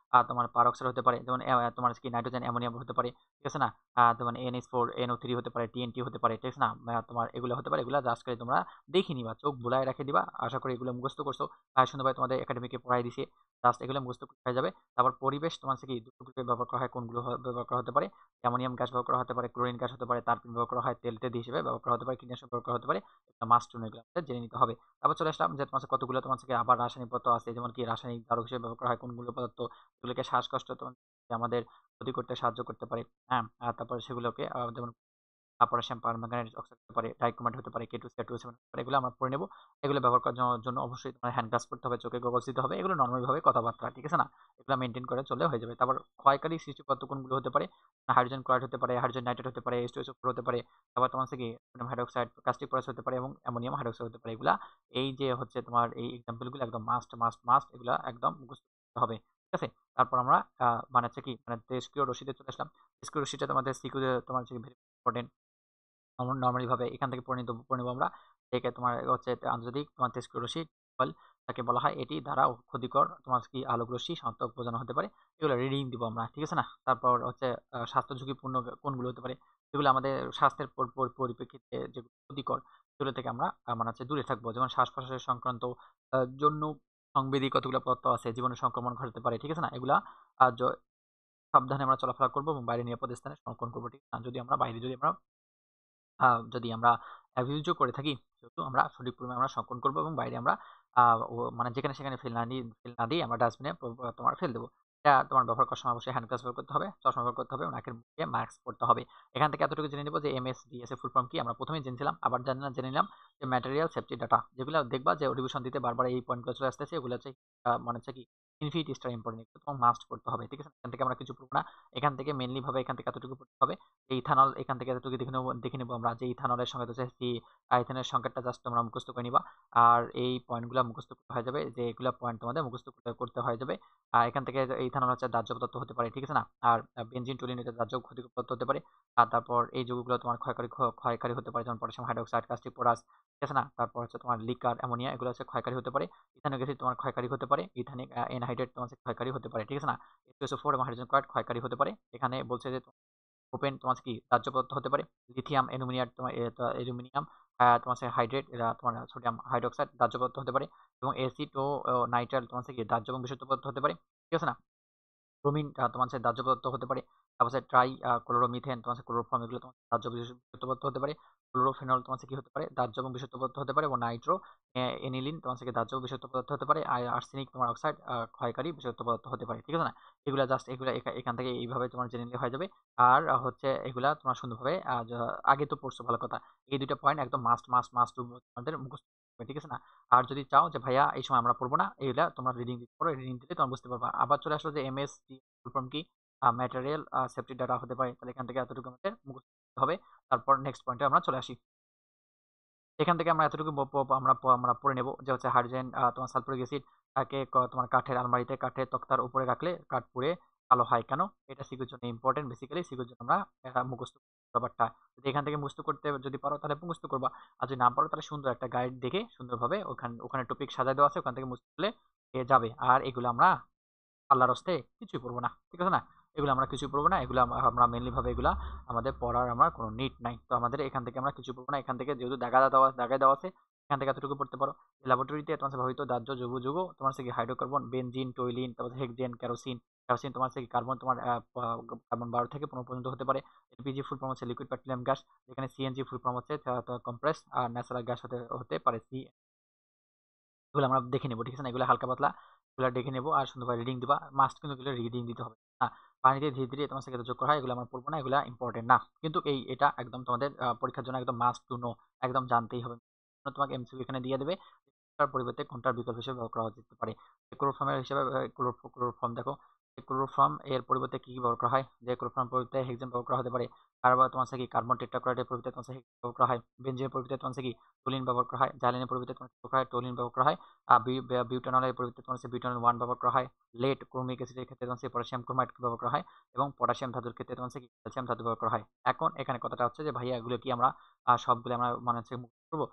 তোমার পারক্সাইড হতে পারে, যেমন তোমার হচ্ছে কি নাইট্রোজেন অ্যামোনিয়াম হতে পারে। ঠিক আছে না? তোমার NH4 NO3 হতে পারে, টিএনটি হতে পারে। ঠিক আছে না? তোমার এগুলো হতে পারে। এগুলো জাস্ট করে তোমরা দেখে নিবা, চোখ বুলায় রেখে দিবা। আশা করি এগুলো মুখস্থ করছো। সুন্দরভাবে তোমাদের একাডেমিকে পড়াই দিছে। জাস্ট এগুলো মুখস্থ হয়ে যাবে। তারপর পরিবেশ তোমার হচ্ছে কি দুটো গ্রুপে ব্যবহার করা হয়, কোনগুলো ব্যবহার করা হতে পারে, অ্যামোনিয়াম গ্যাস ব্যবহার করা হতে পারে, ক্লোরিন গ্যাস হতে পারে, তারপিন ব্যবহার করা হয়, তেল হিসেবে ব্যবহার করা হতে পারে, কীটনাশক ব্যবহার করা হতে পারে। এটা মাস্ট টু নো, এগুলো আমাদের জেনে নিতে হবে। তারপর চলে আসলাম যে তোমার কাছে কতগুলো তোমার থেকে আবার রাসায়নিক পদার্থ আছে, যেমন কি রাসায়নিক দ্রাবক হিসেবে ব্যবহার করা হয় কোনগুলো পদার্থ, এগুলোকে শ্বাসকষ্ট তোমার আমাদের ক্ষতি করতে সাহায্য করতে পারে। হ্যাঁ, আর তারপরে সেগুলোকে যেমন পটাশিয়াম পারম্যাঙ্গানেট অক্সাইড হতে পারে, ডাইক্রোমেট হতে পারে, K2SO2 হতে পারে। এগুলো আমরা পড়ে নেব। এগুলো ব্যবহার করার জন্য অবশ্যই তোমার হ্যান্ড গ্লাভস পড়তে হবে, চোখে গগলস দিতে হবে। এগুলো নরমাল ভাবে কথাবার্তা, ঠিক আছে না? এগুলো মেনটেন করে চললে হয়ে যাবে। তারপর ক্ষয়কারী সৃষ্টি পদার্থ কোনগুলো হতে পারে, হাইড্রোজেন ক্লোরাইড হতে পারে, হাইড্রোজেন নাইট্রেট হতে পারে, H2SO4 হতে পারে। তারপর তোমার হচ্ছে কি সোডিয়াম হাইড্রোক্সাইড, কাস্টিক পটাশ হতে পারে এবং অ্যামোনিয়াম হাইড্রোক্সাইড হতে পারে। এগুলা এই যে হচ্ছে তোমার এই এক্সাম্পল গুলো একদম মাস্ট এগুলা একদম মুখস্থ করতে হবে। ঠিক আছে। তারপর আমরা মানে হচ্ছে কি মানে তেজস্ক্রিয় রশ্মিতে চলে আসলাম। তেজস্ক্রিয় রশ্মিটা তোমাদের সিকিউ তোমার হচ্ছে ভেরি ইম্পর্টেন্ট। নরমালি ভাবে এখান থেকে পড়ে নেব আমরা। একে তোমার হচ্ছে আন্তর্জাতিক তোমার তেজস্ক্রিয় রশ্মি ফল তাকে বলা হয়। এটি দ্বারা ক্ষতিকর তোমার কি আলোক রশ্মি শনাক্ত বোঝানো হতে পারে। এগুলো রিডিং দিব আমরা, ঠিক আছে না? তারপর হচ্ছে স্বাস্থ্য ঝুঁকিপূর্ণ কোনগুলো হতে পারে, যেগুলো আমাদের স্বাস্থ্যের পরিপ্রেক্ষিতে যেগুলো ক্ষতিকর সেগুলো থেকে আমরা মানে হচ্ছে দূরে থাকবো। যেমন শ্বাস প্রশ্বাসের সংক্রান্ত জন্য সংবেদী কতগুলো পদার্থ আছে, জীবনে সংক্রমণ ঘটাতে পারে। ঠিক আছে না? এগুলা সাবধানে আমরা চলাফেরা করবো এবং বাইরে নিরাপদ স্থানে সংরক্ষণ করবো। ঠিক আছে? যদি আমরা অ্যাবিউজও করে থাকি, সেহেতু আমরা সঠিক পরিমাণে আমরা সংরক্ষণ করবো এবং বাইরে আমরা মানে যেখানে সেখানে ফেল না দিয়ে আমরা ডাস্টবিনে তোমার ফেল দেবো। এটা তোমার ব্যবহার করার সময় অবশ্যই হ্যান্ড গ্লাভস ব্যবহার করতে হবে, চশমা ব্যবহার করতে হবে, নাকের মুখে মাস্ক পরতে হবে। এখান থেকে এতটুকু জেনে নিব যে MSDS এর ফুল ফর্ম কি? আমরা প্রথমেই জেনেছিলাম, আবার জেনে নিলাম যে ম্যাটেরিয়াল সেফটি ডাটা, যেগুলো দেখবা যে রিভিশন দিতে বারবার এই পয়েন্টগুলো চলে আসতেছে, ওগুলো হচ্ছে মানে হচ্ছে কি ইনফিনিটি স্টার ইম্পর্টেন্ট, এগুলো তোমার মাস্ট পড়তে হবে, ঠিক আছে? এখান থেকে আমরা কিছু পড়বো না, এখান থেকে মেইনলি ভাবে এখান থেকে এতটুকু পড়তে হবে যে ইথানল, এখান থেকে এতটুকু দেখে নেবো আমরা যে ইথানলের সংকেত হচ্ছে সি, ইথানের সংকেতটা জাস্ট তোমরা মুখস্থ করে নিবা। আর এই পয়েন্টগুলো মুখস্থ করতে হয়ে যাবে, যে এগুলো পয়েন্ট তোমাদের মুখস্থ করতে হয়ে যাবে। আর এখান থেকে ইথানল হচ্ছে দাহ্য পদার্থ হতে পারে, ঠিক আছে না? আর বেনজিন টুলিন এটা দাহ্য ক্ষতিকর পদার্থ হতে পারে। আর তারপর এই যৌগগুলো তোমার ক্ষয়কারী হতে পারে, যেমন পটাশিয়াম হাইড্রোক্সাইড, কাস্টিক পোরাস, ঠিক আছে না? তারপর হচ্ছে তোমার লিকার অ্যামোনিয়া, এগুলো হচ্ছে ক্ষয়কারী হতে পারে। ইথানিক অ্যাসিড তোমার ক্ষয়কারী হতে পারে, ইথানিক এনহাইড্রেট তোমার হচ্ছে ক্ষয়কারী হতে পারে, ঠিক আছে না? H2SO4 এবং হাইড্রোজেন ক্লোরাইড ক্ষয়কারী হতে পারে। এখানে বলছে যে ওপেন তোমার কি দাহ্য পদার্থ হতে পারে। লিথিয়াম অ্যালুমিনিয়াম তোমার অ্যালুমিনিয়াম তোমার হচ্ছে হাইড্রেট, এরা তোমার সোডিয়াম হাইড্রোক্সাইড দাহ্য পদার্থ হতে পারে। এবং অ্যাসিড ও নাইট্রাইল তোমার হচ্ছে কি দাহ্য এবং বিশুদ্ধ পদার্থ হতে পারে, ঠিক আছে না? ব্রোমিন তোমার হচ্ছে দাহ্য পদার্থ হতে পারে। তারপর হচ্ছে ট্রাই ক্লোরোমিথেন তোমার হচ্ছে ক্লোরোফর্ম, এগুলো তোমার দাহ্য বিশুদ্ধ পদার্থ হতে পারে। ক্লোরোফেনল তোমার হচ্ছে কি হতে পারে? দাহ্য এবং বিশুদ্ধ পদার্থ হতে পারে। এবং নাইট্রো এনিলিন তোমার হচ্ছে কি দাহ্য ও বিশুদ্ধ পদার্থ হতে পারে। আর আর্সেনিক তোমার অক্সাইড ক্ষয়কারী বিশুদ্ধ পদার্থ হতে পারে, ঠিক আছে না? এগুলা জাস্ট এগুলা এখান থেকে এইভাবে তোমার জেনে নিলে হয়ে যাবে। আর হচ্ছে এগুলা তোমার সুন্দরভাবে আগে তো পড়ছো, ভালো কথা। এই দুইটা পয়েন্ট একদম মাস্ট মাস্ট মাস্ট তোমাদের মুখস্থ হবে, ঠিক আছে না? আর যদি চাও যে ভাইয়া এই সময় আমরা পড়বো না, এইগুলা তোমরা রিডিং দিতে পারো, রিডিং দিলে তোমরা বুঝতে পারবা। আবার চলে আসলো যে MSD ফুল ফর্ম কি? ম্যাটেরিয়াল সেফটি ডাটা হতে পারে। তাহলে এখান থেকে এতটুকু আমাদের মুখস্থ করতে হবে। তারপর নেক্সট পয়েন্টে আমরা চলে আসি। এখান থেকে আমরা এতটুকু আমরা পড়ে নেব যে হচ্ছে হাইড্রোজেন তোমার সালফুরিক অ্যাসিড তাকে তোমার কাঠের আলমারিতে কাঠের তক্তার উপরে রাখলে কাঠ পুড়ে কালো হয় কেন? এটা সিকিউর জন্য ইম্পর্টেন্ট, বেসিক্যালি সিকিউর জন্য আমরা মুখস্থ ব্যাপারটা যদি এখান থেকে মুখস্থ করতে যদি পারো তাহলে মুখস্থ করবা। আর যদি না পারো তাহলে সুন্দর একটা গাইড দেখে সুন্দরভাবে ওখানে টপিক সাজায় দেওয়া আছে, ওখান থেকে মুখস্থ করলে যাবে। আর এগুলো আমরা আল্লাহর হস্তে কিছুই পড়বো না, ঠিক আছে না? এগুলো আমরা কিছুই পড়বো না, এগুলো আমরা মেনলি ভাবে এগুলা আমাদের পড়ার আমরা কোনো নিড নাই। তো আমাদের এখান থেকে আমরা কিছু পড়বো না, এখান থেকে যেহেতু দাগায় দেওয়া আছে, এখান থেকে এতটুকু পড়তে পারো। ল্যাবরেটরিতে তোমার হচ্ছে ভাবিত দাহ্য যৌগ তোমার হচ্ছে কি হাইড্রোকার্বন, বেনজিন, টয়লিন, তারপর হেক্সেন, কেরোসিন। কেরোসিন তোমার হচ্ছে কি কার্বন, তোমার কার্বন 12 থেকে 15 পর্যন্ত হতে পারে। এলপিজি ফুল ফর্ম হচ্ছে লিকুইড পেট্রোলিয়াম গ্যাস, যেখানে সিএনজি ফুল ফর্ম হচ্ছে কম্প্রেস আর ন্যাচারাল গ্যাস হতে হতে পারে। এগুলো আমরা দেখে নেবো, ঠিক আছে না? এগুলো হালকা পাতলা এগুলো দেখে নেবো আর সুন্দরভাবে রিডিং দিবা, মাস্ট কিন্তু এগুলো রিডিং দিতে হবে। হ্যাঁ, পানিতে ধীরে ধীরে তোমার সাথে যোগ করা হয়, এগুলো আমরা পড়বো না, এগুলো ইম্পর্টেন্ট না। কিন্তু এটা একদম তোমাদের পরীক্ষার জন্য একদম মাস্ট টু নো, একদম জানতেই হবে। তোমাকে এমসিকিউ এখানে দিয়ে দেবে কোনটার পরিবর্তে কোনটার বিকল্প হিসেবে ব্যবহার করা যেতে পারে। ক্লোরোফর্মের হিসেবে ক্লোরোফর্ম দেখো, ক্লোরোফর্ম এর পরিবর্তে কি ব্যবহার করা হয়? যে ক্লোরোফর্ম পরিবর্তে হেক্সেন ব্যবহার করা হতে পারে। কার্বন তোমার কি কার্বন টেট্রাক্লোরাইডের পরিবর্তে তোমার হেক্সেন ব্যবহার করা হয়। বেনজিনের পরিবর্তে তোমার কি টুলিন ব্যবহার করা হয়। জাইলেনের পরিবর্তে তোমার ব্যবহার করা হয় টুলিন ব্যবহার করা হয়। বিউটানলের পরিবর্তে তোমার বিউটানল 1 ব্যবহার করা হয়। লেড ক্রোমিক অ্যাসিডের ক্ষেত্রে তোমার পটাশিয়াম ক্রোমাইড ব্যবহার করা হয়। এবং পটাশিয়াম ধাতুর ক্ষেত্রে তোমার কি ক্যালসিয়াম ধাতু ব্যবহার করা হয়। এখন এখানে কথাটা হচ্ছে যে ভাইয়া এগুলো কি আমরা সবগুলো আমরা মানে হচ্ছে মুখস্থ করবো?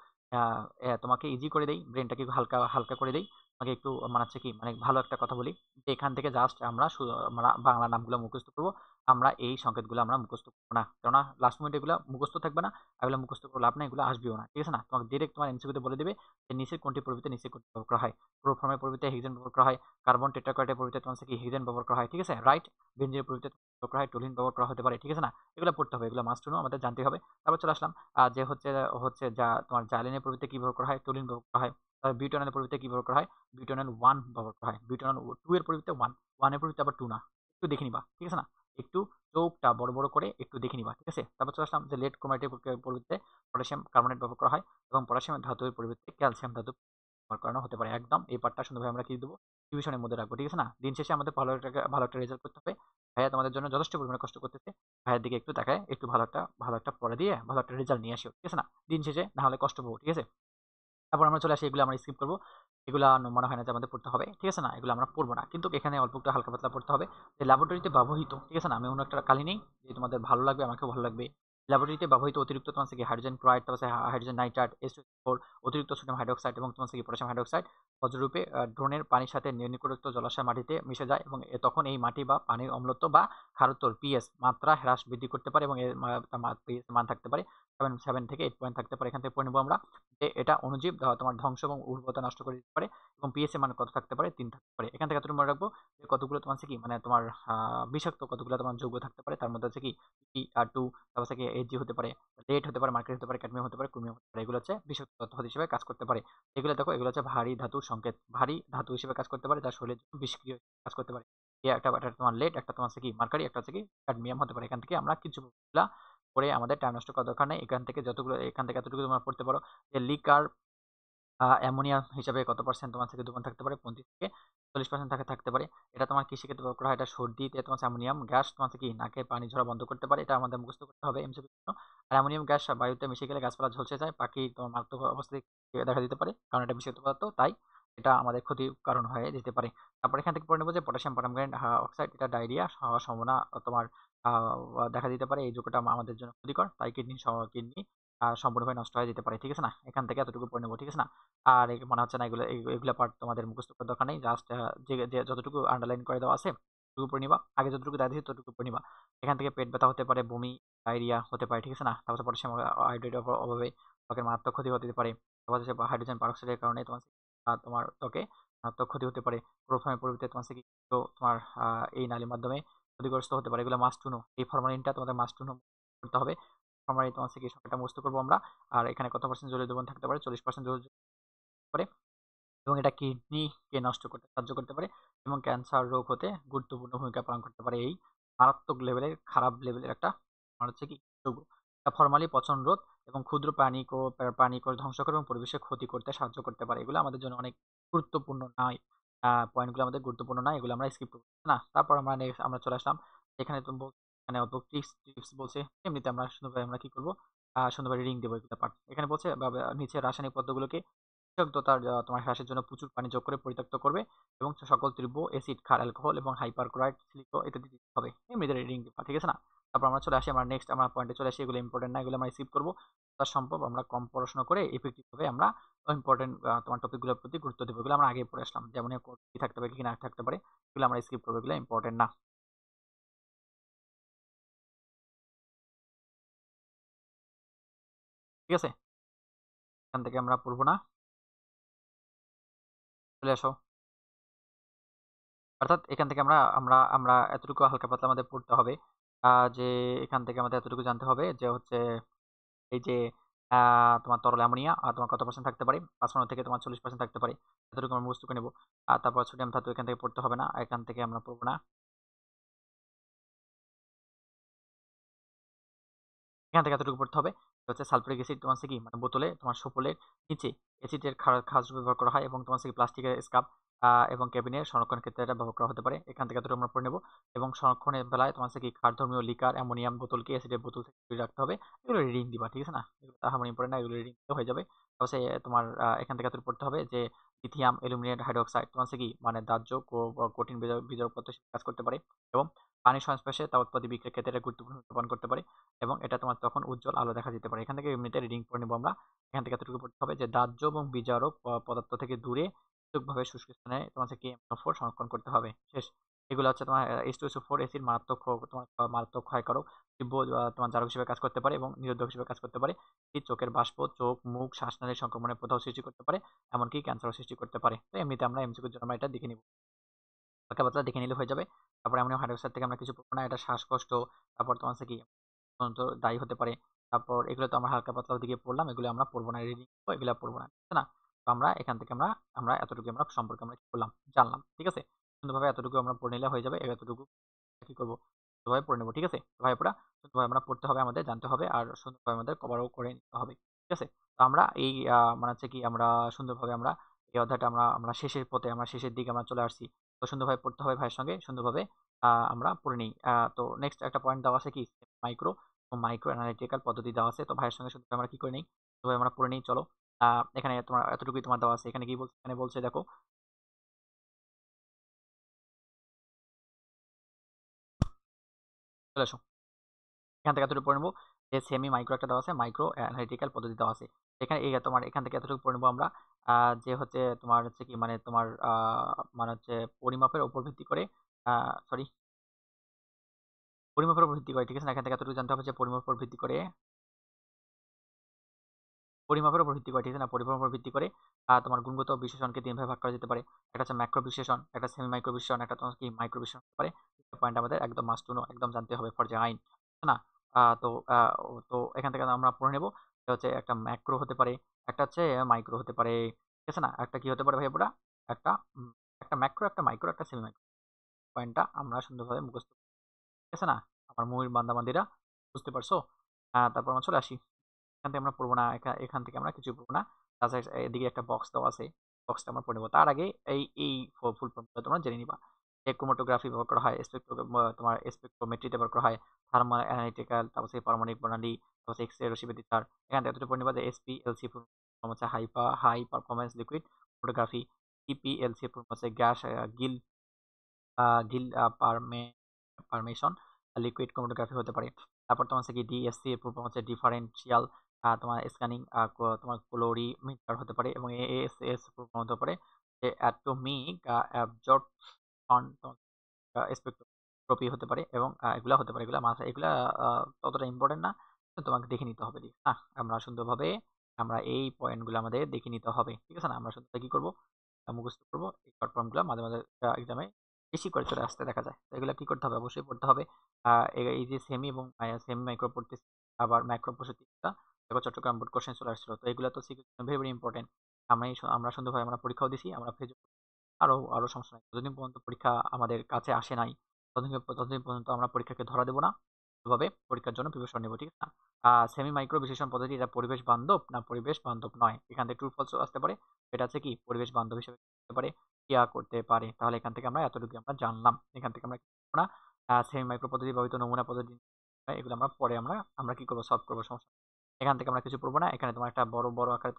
তোমাকে ইজি করে দেই, ব্রেনটাকে একটু হালকা হালকা করে দেই, তোমাকে একটু মানে হচ্ছে কি মানে ভালো একটা কথা বলি যে এখান থেকে জাস্ট আমরা বাংলা নামগুলো মুখস্থ করবো। আমরা এই সংকেতগুলো আমরা মুখস্থ করবো না, কেননা লাস্ট মোমেন্ট এগুলো মুখস্থ থাকবে না, এগুলো মুখস্থ করে লাভ না, এগুলো আসবেও না, ঠিক আছে না? তোমাকে ডিরেক্ট তোমার এমসিকিউতে বলে দেবে যে নিচের কোনটি পরিবর্তে নিচের কোনটি ব্যবহার করা হয়। ক্লোরোফর্মের পরিবর্তে হেক্সেন ব্যবহার করা হয়। কার্বন টেট্রাক্লোরাইডের পরিবর্তে তোমার কি হেক্সেন ব্যবহার করা হয়, ঠিক আছে রাইট? বেনজিনের পরিবর্তে ব্যবহার করা হয় টুলিন ব্যবহার করা হতে পারে, ঠিক আছে না? এগুলো পড়তে হবে, এগুলো মাস্ট টু নো, আমাদের জানতে হবে। তারপর চলে আসলাম যে হচ্ছে হচ্ছে যা তোমার জাইলেনের পরিবর্তে কি ব্যবহার করা হয়? টুলিন ব্যবহার করা হয়। বিউটানলের পরিবর্তে কি ব্যবহার করা হয়? বিউটানল 1 ব্যবহার করা হয়। বিউটানল 2 এর পরিবর্তে 1, 1 এর পরিবর্তে আবার 2 না। একটু দেখে নিবা, ঠিক আছে না? একটু চোখটা বড় বড় করে একটু দেখে নিবা, ঠিক আছে? তারপর চলে আসলাম যে লেড ক্রোমাইটের পরিবর্তে পটাশিয়াম কার্বনেট ব্যবহার করা হয়। এবং পটাশিয়াম ধাতুর পরিবর্তে ক্যালসিয়াম ধাতু ব্যবহার করানো হতে পারে। একদম এই পার্টটা সুন্দরভাবে আমরা কি দেবো? রিভিশনের মধ্যে রাখবো, ঠিক আছে না? দিন শেষে আমাদের ভালো একটা রেজাল্ট করতে হবে। ভাইয়া তোমাদের জন্য যথেষ্ট পরিমাণে কষ্ট করতেছে। ভাইয়ের দিকে একটু তাকায় একটু ভালো একটা পড়া দিয়ে ভালো একটা রেজাল্ট নিয়ে আসিও, ঠিক আছে না? দিন শেষে না হলে কষ্ট পাবো, ঠিক আছে? তারপর আমরা চলে আসি, এগুলো আমরা স্কিপ করবো। এগুলো মনে হয় না যে আমাদের পড়তে হবে, ঠিক আছে না? এগুলো আমরা পড়বো না, কিন্তু এখানে অল্প একটু হালকা পাতলা পড়তে হবে। যে ল্যাবরেটরিতে ব্যবহৃত, ঠিক আছে না? আমি অন্য একটা কালি নেই যে তোমাদের ভালো লাগবে, আমাকেও ভালো লাগবে। ল্যাবরেটরিতে ব্যবহৃত অতিরিক্ত তোমার কি হাইড্রোজেন ক্লোরাইড, তারপর হাইড্রোজেন নাইট্রাইট, H2SO4, অতিরিক্ত সোডিয়াম হাইড্রোক্সাইড এবং তোমার কি পটাশিয়াম হাইড্রোক্সাইড বজ্ররূপে ড্রোনের পানির সাথে নিকটস্থ জলাশয় মাটিতে মিশে যায় এবং তখন এই মাটি বা পানির অম্লত্ব বা খারত্বর পিএস মাত্রা হ্রাস বৃদ্ধি করতে পারে এবং এর পিএস মান থাকতে পারে 7 থেকে 8 পয়েন্ট থাকতে পারে। এখান থেকে পড়ে নেব আমরা যে এটা অণুজীব তোমার ধ্বংস এবং উর্বরতা নষ্ট করে দিতে পারে এবং পিএসএ মান কত থাকতে পারে 3 থাকতে পারে। এখান থেকে এতটুকু মনে রাখবো যে কতগুলো তোমার হচ্ছে কি মানে তোমার বিষাক্ত কতগুলো তোমার যৌগ থাকতে পারে। তার মধ্যে হচ্ছে কি Pr2, তারপর হচ্ছে কি Ag হতে পারে, lead হতে পারে, মার্কারি হতে পারে, ক্যাডমিয়াম হতে পারে, ক্রোমিয়াম হতে পারে। এগুলো হচ্ছে বিষাক্ত পদার্থ হিসেবে কাজ করতে পারে। এগুলো দেখো এগুলো হচ্ছে ভারী ধাতুর সংকেত, ভারী ধাতু হিসেবে কাজ করতে পারে, যা শরীরের জন্য বিষক্রিয় কাজ করতে পারে। একটা তোমার lead, একটা তোমার হচ্ছে কি মার্কারি, একটা হচ্ছে কি ক্যাডমিয়াম হতে পারে। এখান থেকে আমরা কিছু পরে আমাদের টাইম নষ্ট করার দরকার নেই। এখান থেকে এতটুকু তোমরা পড়তে পারো যে লিকার অ্যামোনিয়া হিসাবে কত পার্সেন্ট তোমার থেকে দুগুণ থাকতে পারে, 25 থেকে 40% থাকতে পারে। এটা তোমার কৃষি ক্ষেত্রে ব্যবহার করা হয়। এটা সর্দিতে তোমার অ্যামোনিয়াম গ্যাস তোমার কি নাকে পানি ঝরা বন্ধ করতে পারে। এটা আমাদের মুখস্থ করতে হবে এমসিকিউর জন্য। আর অ্যামোনিয়াম গ্যাস বায়ুতে মিশে গেলে গাছপালা ঝলসে যায়, পাখি তোমার মারাত্মক অবস্থায় দেখা দিতে পারে, কারণ এটা বিষাক্ত পদার্থ, তাই এটা আমাদের ক্ষতির কারণ হয়ে যেতে পারে। তারপর এখান থেকে পড়ে নেবো যে পটাশিয়াম পারম্যাঙ্গানেট অক্সাইড, এটা ডায়রিয়া হওয়ার সম্ভাবনা তোমার দেখা দিতে পারে। এই যৌগটা আমাদের জন্য ক্ষতিকর, তাই কিডনি সম্পূর্ণভাবে নষ্ট হয়ে যেতে পারে। ঠিক আছে না? এখান থেকে এতটুকু পড়ে নেবো। ঠিক আছে না? আর মনে হচ্ছে না এগুলো পার্ট তোমাদের মুখস্থ করার দরকার নেই। জাস্ট যে যতটুকু আন্ডারলাইন করে দেওয়া আছে ততটুকু পড়ে নিবা। আগে যতটুকু দেখা দিয়েছে ততটুকু পড়ে নিবা। এখান থেকে পেট ব্যথা হতে পারে, বমি, ডায়রিয়া হতে পারে। ঠিক আছে না? তারপর পটাশিয়াম হাইড্রেটের অভাবে ত্বকের মারাত্মক ক্ষতি হতে পারে। তারপর হচ্ছে হাইড্রোজেন পারঅক্সাইডের কারণে তোমার ত্বকে মারাত্মক ক্ষতি হতে পারে। ক্লোরোফর্মের পরিবর্তে তোমার হচ্ছে কি তোমার এই নালীর মাধ্যমে ক্ষতিগ্রস্ত হতে পারে। এগুলো মাস্ট টু নো। এই ফরমালিনটা তোমাদের মাস্ট টু নো করতে হবে। ফরমালিন তোমার হচ্ছে কি সংখ্যাটা মুখস্থ করবো আমরা। আর এখানে কত পার্সেন্ট জলীয় দ্রবণ থাকতে পারে? 40% জলীয় পারে এবং এটা কিডনিকে নষ্ট করতে সাহায্য করতে পারে এবং ক্যান্সার রোগ হতে গুরুত্বপূর্ণ ভূমিকা পালন করতে পারে। এই মারাত্মক লেভেলের খারাপ লেভেলের একটা মানে হচ্ছে কি যৌগ। এটা ফরমালি পচন রোধ এবং ক্ষুদ্র প্রাণীকে ধ্বংস করে এবং পরিবেশের ক্ষতি করতে সাহায্য করতে পারে। এগুলো আমাদের জন্য অনেক গুরুত্বপূর্ণ নয়। পয়েন্টগুলো আমাদের গুরুত্বপূর্ণ নয়, এগুলো আমরা স্কিপ করবো না। তারপর আমরা নেক্সট আমরা চলে আসলাম এখানে তো এখানে অল্প টিপস বলছে। এমনিতে আমরা সুন্দরভাবে আমরা কি করবো সুন্দরভাবে রিং দেবো এগুলো পার্ট। এখানে বলছে নিচে রাসায়নিক পদার্থগুলোকে বিষাক্ততার তোমার হ্রাসের জন্য প্রচুর পানি যোগ করে পরিত্যক্ত করবে এবং সকল তীব্র অ্যাসিড, ক্ষার, অ্যালকোহল এবং হাইপারক্লোরাইড, সিলিকো ইত্যাদি দিতে হবে। এমনিতে রিডিং দিবা। ঠিক আছে না? তারপর আমরা চলে আসি আমরা নেক্সট আমরা পয়েন্টে চলে আসি। এগুলো ইম্পর্টেন্ট না, এগুলো আমরা স্কিপ করবো। তার সম্ভব আমরা কম পড়াশোনা করে ইফেক্টিভ ভাবে আমরা ইম্পর্টেন্ট তোমার টপিকগুলোর প্রতি গুরুত্ব দেবো। এগুলো আমরা আগে পড়ে আসলাম, যেমন কি থাকতে পারে কি না থাকতে পারে, এগুলো আমরা স্কিপ করবো, এগুলো ইম্পর্টেন্ট না। ঠিক আছে? এখান থেকে আমরা পড়বো না, চলে আসো। অর্থাৎ এখান থেকে আমরা আমরা আমরা এতটুকু হালকা পাতলা আমাদের পড়তে হবে যে এখান থেকে আমাদের এতটুকু জানতে হবে যে হচ্ছে এই যে তোমার তরল অ্যামোনিয়া তোমার কত পার্সেন্ট থাকতে পারে? ৫৫ থেকে তোমার 40% থাকতে পারে। এতটুকু আমরা মুখস্থ করে নেব। আর তারপর সোডিয়াম ধাতু এখান থেকে পড়তে হবে না, এখান থেকে আমরা পড়বো না। এখান থেকে এতটুকু পড়তে হবে। হচ্ছে সালফিউরিক অ্যাসিড তোমার হচ্ছে কি মানে বোতলে তোমার সোপলের নিচে অ্যাসিডের খাঁজ ব্যবহার করা হয় এবং তোমার হচ্ছে কি প্লাস্টিকের স্কাপ এবং কেবিনের সংরক্ষণের ক্ষেত্রে এটা ব্যবহার করা হতে পারে। এখান থেকে এতটুকু আমরা পড়ে নেব এবং সংরক্ষণের বেলায় তোমার হচ্ছে কি ক্ষারধর্মীয় লিকার অ্যামোনিয়াম বোতলকে অ্যাসিডের বোতল থেকে দূরে রাখতে হবে। এগুলো রিডিং দিবা। ঠিক আছে না? এগুলো তাহা মনে পড়ে না, এগুলো রিডিং দিতে হয়ে যাবে। তারপর তোমার এখান থেকে এতটুকু পড়তে হবে যে লিথিয়াম অ্যালুমিনেট হাইড্রোক্সাইড তোমার হচ্ছে কি মানে দাহ্য কঠিন বিজারক পদার্থ হিসেবে কাজ করতে পারে এবং পানির সংস্পর্শে তা উৎপাদী বিক্রিয়ার ক্ষেত্রে এটা গুরুত্বপূর্ণ ভূমিকা পালন করতে পারে এবং এটা তোমার তখন উজ্জ্বল আলো দেখা যেতে পারে। এখান থেকে এমনিতে রিডিং করে নেবো আমরা। এখান থেকে এতটুকু পড়তে হবে যে দাহ্য এবং বিজারক পদার্থ থেকে দূরে পৃথকভাবে শুষ্ক স্থানে তোমার হচ্ছে KMnO4 সংরক্ষণ করতে হবে। শেষ। এগুলো হচ্ছে তোমার H2SO4 অ্যাসিড তোমার মারাত্মক ক্ষয়কারক তীব্র তোমার জারক হিসেবে কাজ করতে পারে এবং নিরোধক হিসেবে কাজ করতে পারে। এটি চোখের বাষ্প, চোখ, মুখ, শ্বাসনালীর সংক্রমণের প্রদাহ সৃষ্টি করতে পারে, এমনকি ক্যান্সারও সৃষ্টি করতে পারে। তো এমনিতে আমরা এমসিকিউর জন্য আমরা এটা দেখে নিব। হালকা পাতলা দেখে নিলে হয়ে যাবে। তারপরে অ্যামোনিয়াম হাইড্রোক্সাইড থেকে আমরা কিছু পড়বো না। এটা শ্বাসকষ্ট, তারপর তোমার হচ্ছে কি দায়ী হতে পারে। তারপর এগুলো তো আমরা হালকা পাতলা দিকে পড়লাম, এগুলো আমরা পড়বো না, রিডিং এগুলো পড়বো না। ঠিক আছে না? তো আমরা এখান থেকে আমরা আমরা এতটুকু আমরা সম্পর্কে আমরা কি করলাম জানলাম। ঠিক আছে? সুন্দরভাবে এতটুকু আমরা পড়ে নিলে হয়ে যাবে। এতটুকু কি করবো সুন্দরভাবে পড়ে নেবো। ঠিক আছে? ভাই পড়া সুন্দরভাবে আমরা পড়তে হবে, আমাদের জানতে হবে আর সুন্দরভাবে আমাদের কভারও করে নিতে হবে। ঠিক আছে? তো আমরা এই মানে হচ্ছে কি আমরা সুন্দরভাবে আমরা এই অধ্যায়টা আমরা আমরা শেষের পথে আমরা শেষের দিকে আমরা চলে আসছি। তো সুন্দরভাবে পড়তে হবে ভাইয়ের সঙ্গে, সুন্দরভাবে আমরা পড়ে নিই। তো নেক্সট একটা পয়েন্ট দেওয়া আছে কি মাইক্রো মাইক্রো অ্যানালিটিক্যাল পদ্ধতি দেওয়া আছে। তো ভাইয়ের সঙ্গে সুন্দরভাবে আমরা কি করে নিই, সুন্দরভাবে আমরা পড়ে নিই চলো। এখানে তোমার এতটুকুই তোমার দেওয়া আছে। এখানে কি বলছে? এখানে বলছে দেখো চলে আসো। এখান থেকে এতটুকু পড়ে নেবো যে সেমি মাইক্রো একটা দেওয়া আছে, মাইক্রো অ্যানালিটিক্যাল পদ্ধতি দেওয়া আছে। এখানে এই তোমার এখান থেকে এতটুকু পড়ে নেবো আমরা যে হচ্ছে তোমার হচ্ছে কি মানে তোমার মানে হচ্ছে পরিমাপের উপর ভিত্তি করে সরি পরিমাপের উপর ভিত্তি করে। ঠিক আছে না? এখান থেকে এতটুকু জানতে হবে যে পরিমাপের উপর ভিত্তি করে পরিমাপের উপর ভিত্তি করে, ঠিক আছে না? পরিমাপের উপর ভিত্তি করে তোমার গুণগত বিশ্লেষণকে ৩ ভাগে ভাগ করা যেতে পারে। একটা হচ্ছে ম্যাক্রো বিশ্লেষণ, একটা সেমি মাইক্রো বিশ্লেষণ, একটা তোমার কি মাইক্রো বিশ্লেষণ হতে পারে। ৩ টা পয়েন্ট আমাদের একদম মাস্ট টু নো, একদম জানতে হবে ফর যে আইন, তাই না? আ তো আ তো এখান থেকে আমরা পড়ে নেব। এটা হচ্ছে একটা ম্যাক্রো হতে পারে, একটা হচ্ছে মাইক্রো হতে পারে। ঠিক আছে না? একটা কি হতে পারে ভাইয়া পুরা? একটা একটা ম্যাক্রো, একটা মাইক্রো, একটা সেমি মাইক্রো। পয়েন্টটা আমরা সুন্দরভাবে মুখস্থ, ঠিক আছে না? আমার মুভির বান্দা-বান্দিরা, বুঝতে পারছো? তারপর আমরা চলে আসি। এখান থেকে আমরা পড়বো না, এখান থেকে আমরা কিছুই পড়বো না। তাছাড়া এদিকে একটা বক্স দেওয়া আছে, বক্সটা আমরা পড়ে নেবো। তার আগে এই ফুল ফর্মটা তোমরা জেনে নিবা। ক্রোমাটোগ্রাফি ব্যবহার করা হয়, তোমার স্পেকট্রোমেট্রি ব্যবহার করা হয়, থার্মাল অ্যানালিটিক্যাল, তারপর হচ্ছে পারমাণবিক প্রণালী, তারপর হচ্ছে এক্স-রে রশ্মিবিদ্যুৎ। এখান থেকে এতটুকু পড়ে নিবা যে এসপিএলসি ফুল ফর্ম হচ্ছে high performance liquid chromatography, TPLC full হচ্ছে gas gel gel permeation liquid chromatography হতে পারে। তারপর তোমার হচ্ছে কি ডিএসসি এর ফুল ফর্ম হচ্ছে ডিফারেনশিয়াল তোমার স্ক্যানিং তোমার ক্লোরিমিটার হতে পারে, এবং এএসএস ফুল ফর্ম হতে পারে যে অ্যাটমিক অ্যাবজর্পশন স্পেকট্রোস্কোপি হতে পারে, এবং এগুলা হতে পারে, এগুলা মাথা এগুলা ততটা ইম্পর্টেন্ট না, তোমাকে দেখে নিতে হবে, ঠিক না? আমরা সুন্দরভাবে আমরা এই পয়েন্টগুলো আমাদের দেখে নিতে হবে, ঠিক আছে না? আমরা সুন্দর কি করবো, মুখস্থ করবো এই শর্ট ফর্মগুলো, মাঝে মাঝে এক্সামে বেশি করে চলে আসতে দেখা যায়। তো এগুলো কি করতে হবে, অবশ্যই পড়তে হবে। এই যে সেমি এবং সেমি মাইক্রো পড়তেছি, আবার ম্যাক্রো পদ্ধতিটা এবার চট্টগ্রাম বোর্ড কোশ্চেন চলে আসছিল, তো এগুলো তো ভেরি ভেরি ইম্পর্টেন্ট। আমরা সুন্দরভাবে আমরা পরীক্ষাও দিছি, আমরা আরো আরো সমস্যা নাই, যতদিন পর্যন্ত পরীক্ষা আমাদের কাছে আসে নাই, ততদিন পর্যন্ত আমরা পরীক্ষাকে ধরা দেবো না, ভাবে পরীক্ষার জন্য প্রিপারেশন নেব, ঠিক আছে না? সেমি মাইক্রো বিশ্লেষণ পদ্ধতি, এটা পরিবেশ বান্ধব না পরিবেশ বান্ধব নয়, এখান থেকে ট্রু ফলস আসতে পারে। এটা আছে কি পরিবেশ বান্ধব হিসেবে করতে পারে, ক্রিয়া করতে পারে। তাহলে এখান থেকে আমরা এতটুকু আমরা জানলাম। এখান থেকে আমরা কি করবো না, সেমি মাইক্রো পদ্ধতি ব্যবহৃত নমুনা পদ্ধতি, এগুলো আমরা পরে আমরা কি করবো, সলভ করবো, সমস্যা নেই। এখান থেকে আমরা কিছু পড়বো না, এখানে তোমার একটা বড় বড় আকারে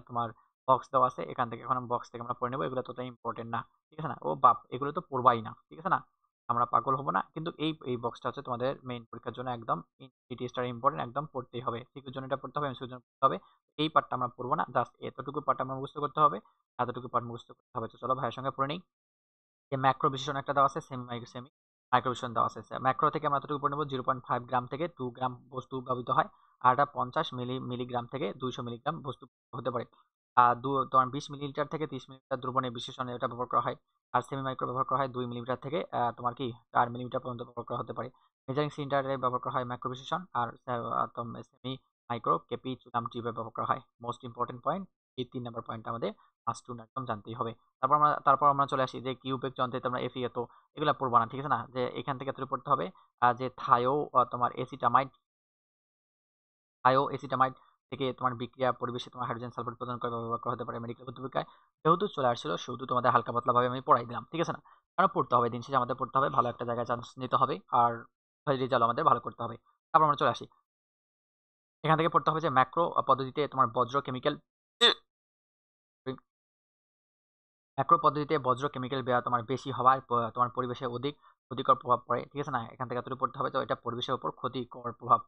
তোমার বক্স দেওয়া আছে, এখান থেকে এখন বক্স থেকে আমরা পড়ে নেবো, এগুলো ততটা ইম্পর্টেন্ট না, ঠিক আছে না? ও বাপ, এগুলো তো পড়বাই না, ঠিক আছে না? আমরা পাগল হব না, কিন্তু এই বক্সটা হচ্ছে তোমাদের মেইন পরীক্ষার জন্য একদম ইটিএসটা ইম্পর্টেন্ট, একদম পড়তেই হবে। সিকিউর জন্য এটা পড়তে হবে, এমসিকিউর জন্য পড়তে হবে। এই পার্টটা আমরা পড়বো না, জাস্ট এতটুকু পার্ট আমরা মুখস্থ করতে হবে, এতটুকু পার্ট মুখস্থ করতে হবে। তো চলো ভাইয়ের সঙ্গে পড়ে নেই। যে ম্যাক্রো বিশ্লেষণ একটা দেওয়া আছে, সেমি মাইক্রো বিশ্লেষণ দেওয়া আছে। ম্যাক্রো থেকে আমরা এতটুকু পড়ে নেবো 0.5 গ্রাম থেকে 2 গ্রাম বস্তু ব্যবহৃত হয়, আর এটা 50 মিলিগ্রাম থেকে 200 মিলিগ্রাম বস্তু হতে পারে। তোমার 20 মিলিলিটার থেকে 30 মিলিলিটার দ্রবণের বিশ্লেষণে এটা ব্যবহার করা হয়। আর সেমি মাইক্রো ব্যবহার করা হয় 2 মিলিমিটার থেকে তোমার কি 4 মিলিমিটার পর্যন্ত ব্যবহার করা হতে পারে। মেজারিং সিলিন্ডারে ব্যবহার করা হয় ম্যাক্রো বিশ্লেষণ, আর সেমি মাইক্রো ক্যাপিচুলাম টিউবে ব্যবহার করা হয়। মোস্ট ইম্পর্টেন্ট পয়েন্ট, এই 3 নাম্বার পয়েন্ট আমাদের মাস্ট টু একদম জানতেই হবে। তারপর আমরা চলে আসি যে কিউবেক যন্ত্রে তোমরা এফিএ, তো এগুলা পড়বা না, ঠিক আছে না? যে এখান থেকে এতটুকু পড়তে হবে যে তোমার থায়োএসিটামাইড থেকে তোমার বিক্রিয়া পরিবেশে তোমার হাইড্রোজেন সালফাইড প্রদান করে ব্যবহার করা হতে পারে মেডিকেল পত্রিকায়। যেহেতু চলে আসছিল শুধু তোমাদের হালকা পাতলা ভাবে আমি পড়াই দিলাম, ঠিক আছে না? কারণ পড়তে হবে, দিন শেষে আমাদের পড়তে হবে, ভালো একটা জায়গায় চান্স নিতে হবে, আর রেজাল্ট আমাদের ভালো করতে হবে। তারপর আমরা চলে আসি, এখান থেকে পড়তে হবে যে ম্যাক্রো পদ্ধতিতে তোমার বজ্র কেমিক্যাল, ম্যাক্রো পদ্ধতিতে বজ্র কেমিক্যাল তোমার বেশি হওয়ায় তোমার পরিবেশে অধিক ক্ষতিকর প্রভাব পড়ে, ঠিক আছে না? এখান থেকে এতটুকু পড়তে হবে, তো এটা পরিবেশের উপর ক্ষতিকর প্রভাব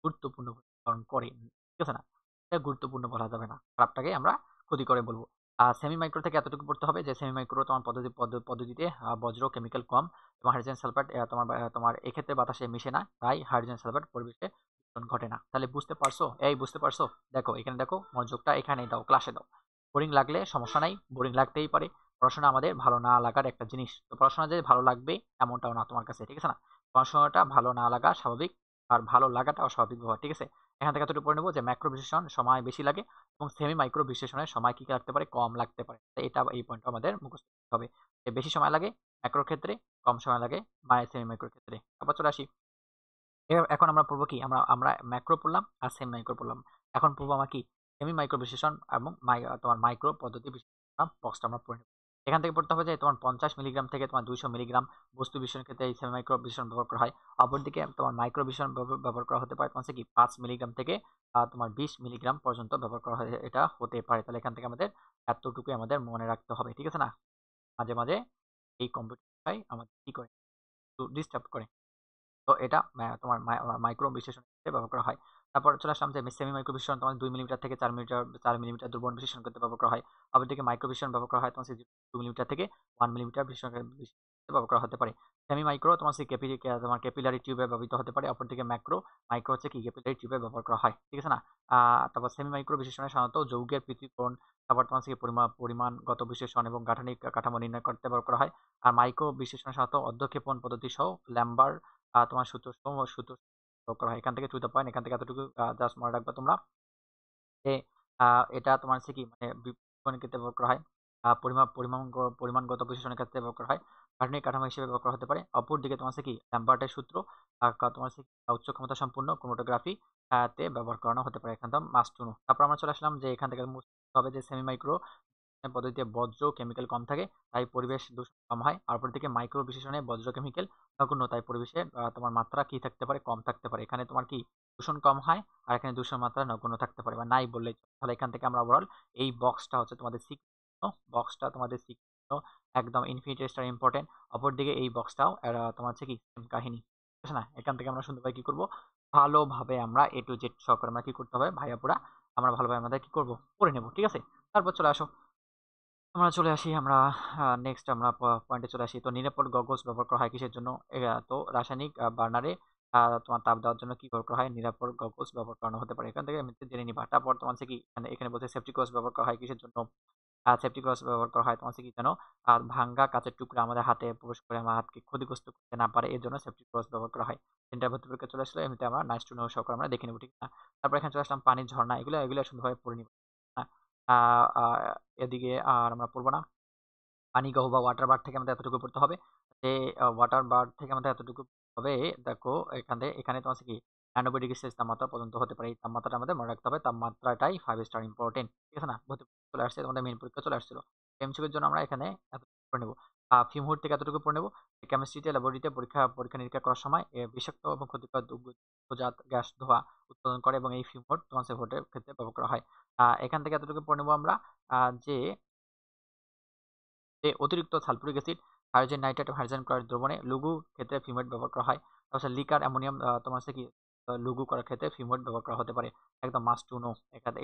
গুরুত্বপূর্ণ পালন করে, ঠিক আছে না? এটা গুরুত্বপূর্ণ বলা যাবে না, খারাপটাকে আমরা ক্ষতি করে বলবো। আর সেমি মাইক্রো থেকে এতটুকু পড়তে হবে যে সেমি মাইক্রো তোমার পদ্ধতিতে বজ্র কেমিক্যাল কম, এবং হাইড্রোজেন সালফাইড তোমার এক্ষেত্রে বাতাসে মিশে না, তাই হাইড্রোজেন সালফাইড পরিবেশে দূষণ ঘটে না। তাহলে বুঝতে পারছো? বুঝতে পারছো? দেখো এখানে, দেখো মনোযোগটা এখানে দাও, ক্লাসে দাও। বোরিং লাগলে সমস্যা নাই, বোরিং লাগতেই পারে, পড়াশোনা আমাদের ভালো না লাগার একটা জিনিস। তো পড়াশোনা যে ভালো লাগবে এমনটাও না তোমার কাছে, ঠিক আছে না? পড়াশোনাটা ভালো না লাগা স্বাভাবিক, আর ভালো লাগাটা অস্বাভাবিক ব্যাপার, ঠিক আছে? এখান থেকে এতটুকু পড়ে নেবো যে ম্যাক্রো বিশ্লেষণ সময় বেশি লাগে, এবং সেমি মাইক্রো বিশ্লেষণের সময় কি লাগতে পারে, কম লাগতে পারে। তো এই পয়েন্টটা আমাদের মুখস্থ করতে হবে, যে বেশি সময় লাগে ম্যাক্রোর ক্ষেত্রে, কম সময় লাগে সেমি মাইক্রোর ক্ষেত্রে। তারপর চলে আসি, এখন আমরা পড়বো কি, আমরা আমরা ম্যাক্রো পড়লাম আর সেমি মাইক্রো পড়লাম। এখন পড়বো আমরা কি, সেমি মাইক্রো বিশ্লেষণ এবং তোমার মাইক্রো পদ্ধতি বিশ্লেষণ বক্সটা আমরা পড়ে নেব। এখান থেকে পড়তে হবে যে তোমার 50 মিলিগ্রাম থেকে তোমার 200 মিলিগ্রাম বস্তু বিশ্লেষণের ক্ষেত্রে এই সেমি মাইক্রো বিশ্লেষণ ব্যবহার করা হয়। অপরদিকে তোমার মাইক্রো বিশ্লেষণ ব্যবহার করা হতে পারে তোমার হচ্ছে কি 5 মিলিগ্রাম থেকে তোমার 20 মিলিগ্রাম পর্যন্ত ব্যবহার করা হয়, এটা হতে পারে। তাহলে এখান থেকে আমাদের এতটুকুই আমাদের মনে রাখতে হবে, ঠিক আছে না? মাঝে মাঝে এই কম্পিউটারটাই আমাদের কি করে, ডিস্টার্ব করে। তো এটা তোমার মাইক্রো বিশ্লেষণ ক্ষেত্রে ব্যবহার করা হয়। তারপর চলে আসলাম যে সেমি মাইক্রো বিশ্লেষণ তোমার 2 মিলিমিটার থেকে 4 মিলিমিটার দ্রবণ বিশ্লেষণ করতে ব্যবহার করা হয়। অপরদিকে মাইক্রো বিশ্লেষণ ব্যবহার করা হয় তোমার 2 মিলিমিটার থেকে 1 মিলিমিটার বিশ্লেষণ করতে ব্যবহার করা হতে পারে। সেমি মাইক্রো তোমার হচ্ছে তোমার ক্যাপিলারি টিউবে ব্যবহৃত হতে পারে। অপরদিকে মাইক্রো হচ্ছে কি ক্যাপিলারি টিউবে ব্যবহার করা হয়। ঠিক আছে না? তারপর সেমি মাইক্রো বিশ্লেষণে সাধারণত যৌগের পৃথকীকরণ, তারপর তোমার হচ্ছে কি পরিমাণগত বিশ্লেষণ এবং গাঠনিক কাঠামো নির্ণয় করতে ব্যবহার করা হয়। আর মাইক্রো বিশ্লেষণে সাধারণত অধ্যক্ষেপণ পদ্ধতি সহ ল্যাম্বার তোমার সূত্র ব্যবহার করা হয়। এখান থেকে টু দ্য পয়েন্ট, এখান থেকে এতটুকু জাস্ট মনে রাখবা তোমরা যে এটা তোমার হচ্ছে কি মানে বিপণনের ক্ষেত্রে ব্যবহার করা হয়। পরিমাণগত বিশ্লেষণের ক্ষেত্রে ব্যবহার করা হয়। গাঠনিক কাঠামো হিসেবে ব্যবহার করা হতে পারে। অপরদিকে তোমার হচ্ছে কি ল্যাম্বার্টের সূত্র তোমার হচ্ছে উচ্চ ক্ষমতা সম্পন্ন ক্রোমাটোগ্রাফি তে ব্যবহার করানো হতে পারে। এখান থেকে মাস্ট টু নো। তারপর আমরা চলে আসলাম যে এখান থেকে বুঝতে হবে যে সেমি মাইক্রো পদ্ধতিতে বজ্র কেমিক্যাল কম থাকে, তাই পরিবেশ দূষণ কম হয়। আর অপরদিকে মাইক্রো বিশ্লেষণে বজ্র কেমিক্যাল নগণ্য, তাই পরিবেশে তোমার মাত্রা কি থাকতে পারে, কম থাকতে পারে। এখানে তোমার কি দূষণ কম হয়, আর এখানে দূষণ মাত্রা নগণ্য থাকতে পারে বা নাই বললেই চলে। তাহলে এখান থেকে আমরা ওভারঅল এই বক্সটা হচ্ছে তোমাদের একদম ইনফিনিটি স্টার ইম্পর্টেন্ট। অপরদিকে এই বক্সটাও তোমার হচ্ছে কি সেম কাহিনী। ঠিক আছে না? এখান থেকে আমরা সুন্দরভাবে কি করব, ভালোভাবে আমরা এ টু জেড সহকারে আমরা কি করতে হবে ভাইয়াপুরা, আমরা ভালোভাবে আমাদের কি করব পড়ে নেব। ঠিক আছে? তারপর চলে আসো, আমরা চলে আসি আমরা নেক্সট আমরা পয়েন্টে চলে আসি। তো নিরাপদ গগলস ব্যবহার করা হয় কিসের জন্য? তো রাসায়নিক বার্নারে তোমার তাপ দেওয়ার জন্য কি ব্যবহার করা হয়? নিরাপদ গগলস ব্যবহার করানো হতে পারে। এখান থেকে আমি জেনে নিবা। তারপর তোমার হচ্ছে কি এখানে বলছে সেফটি ক্লথ ব্যবহার করা হয় কিসের জন্য? সেফটি ক্লথ ব্যবহার করা হয় তোমার হচ্ছে কি জানো? আর ভাঙ্গা কাঁচের টুকরা আমাদের হাতে প্রবেশ করে আমার হাতকে ক্ষতিগ্রস্ত করতে না পারে, এর জন্য সেফটি ক্লথ ব্যবহার করা হয়। তিনটা ভর্তি পরীক্ষা চলে আসলে এমনিতে আমরা নাইস টু নো সহকারে আমরা দেখে নেব। ঠিক না? তারপর এখানে চলে আসলাম পানির ঝর্ণা, এগুলো এগুলো সুন্দরভাবে পড়ে নিব। হ্যাঁ, আহ, আহ, এদিকে আর আমরা পড়বো না। পানিগহ্বর বা ওয়াটার বার্ড থেকে আমাদের এতটুকু পড়তে হবে যে ওয়াটার বার্ড থেকে আমাদের এতটুকু হবে। দেখো এখানে তোমার হচ্ছে কি 99 ডিগ্রি সেলসিয়াস তাপমাত্রা পর্যন্ত হতে পারে। এই তাপমাত্রাটা আমাদের মনে রাখতে হবে, তাপমাত্রাটাই 5 স্টার ইম্পর্টেন্ট। ঠিক আছে না? ভর্তি পরীক্ষা চলে আসছে, তোমাদের মেইন পরীক্ষা চলে আসছিল। এমসিকিউর জন্য আমরা এখানে এতটুকু পড়ে নেব। ফিউ মুহূর্ত থেকে এতটুকু পড়ে নেব। কেমিস্ট্রিতে ল্যাবরেটরিতে পরীক্ষা নিরীক্ষা করার সময় বিষাক্ত এবং ক্ষতিকর দুগ্ধজাত গ্যাস ধোঁয়া উৎপাদন করে এবং এই ফিউ মুহূর্ত তোমার ভোটের ক্ষেত্রে ব্যবহার করা হয়। এখান থেকে এতটুকু পড়ে নেব আমরা যে অতিরিক্ত সালফুরিক অ্যাসিড, হাইড্রোজেন নাইট্রেট এবং হাইড্রোজেন ক্লোরাইড দ্রবণে লঘু ক্ষেত্রে ফিউমেট ব্যবহার করা হয়। তারপর লিকার অ্যামোনিয়াম তোমার হচ্ছে কি লঘু করার ক্ষেত্রে ফিউমেট ব্যবহার করা হতে পারে। একদম মাস্ট টু নো।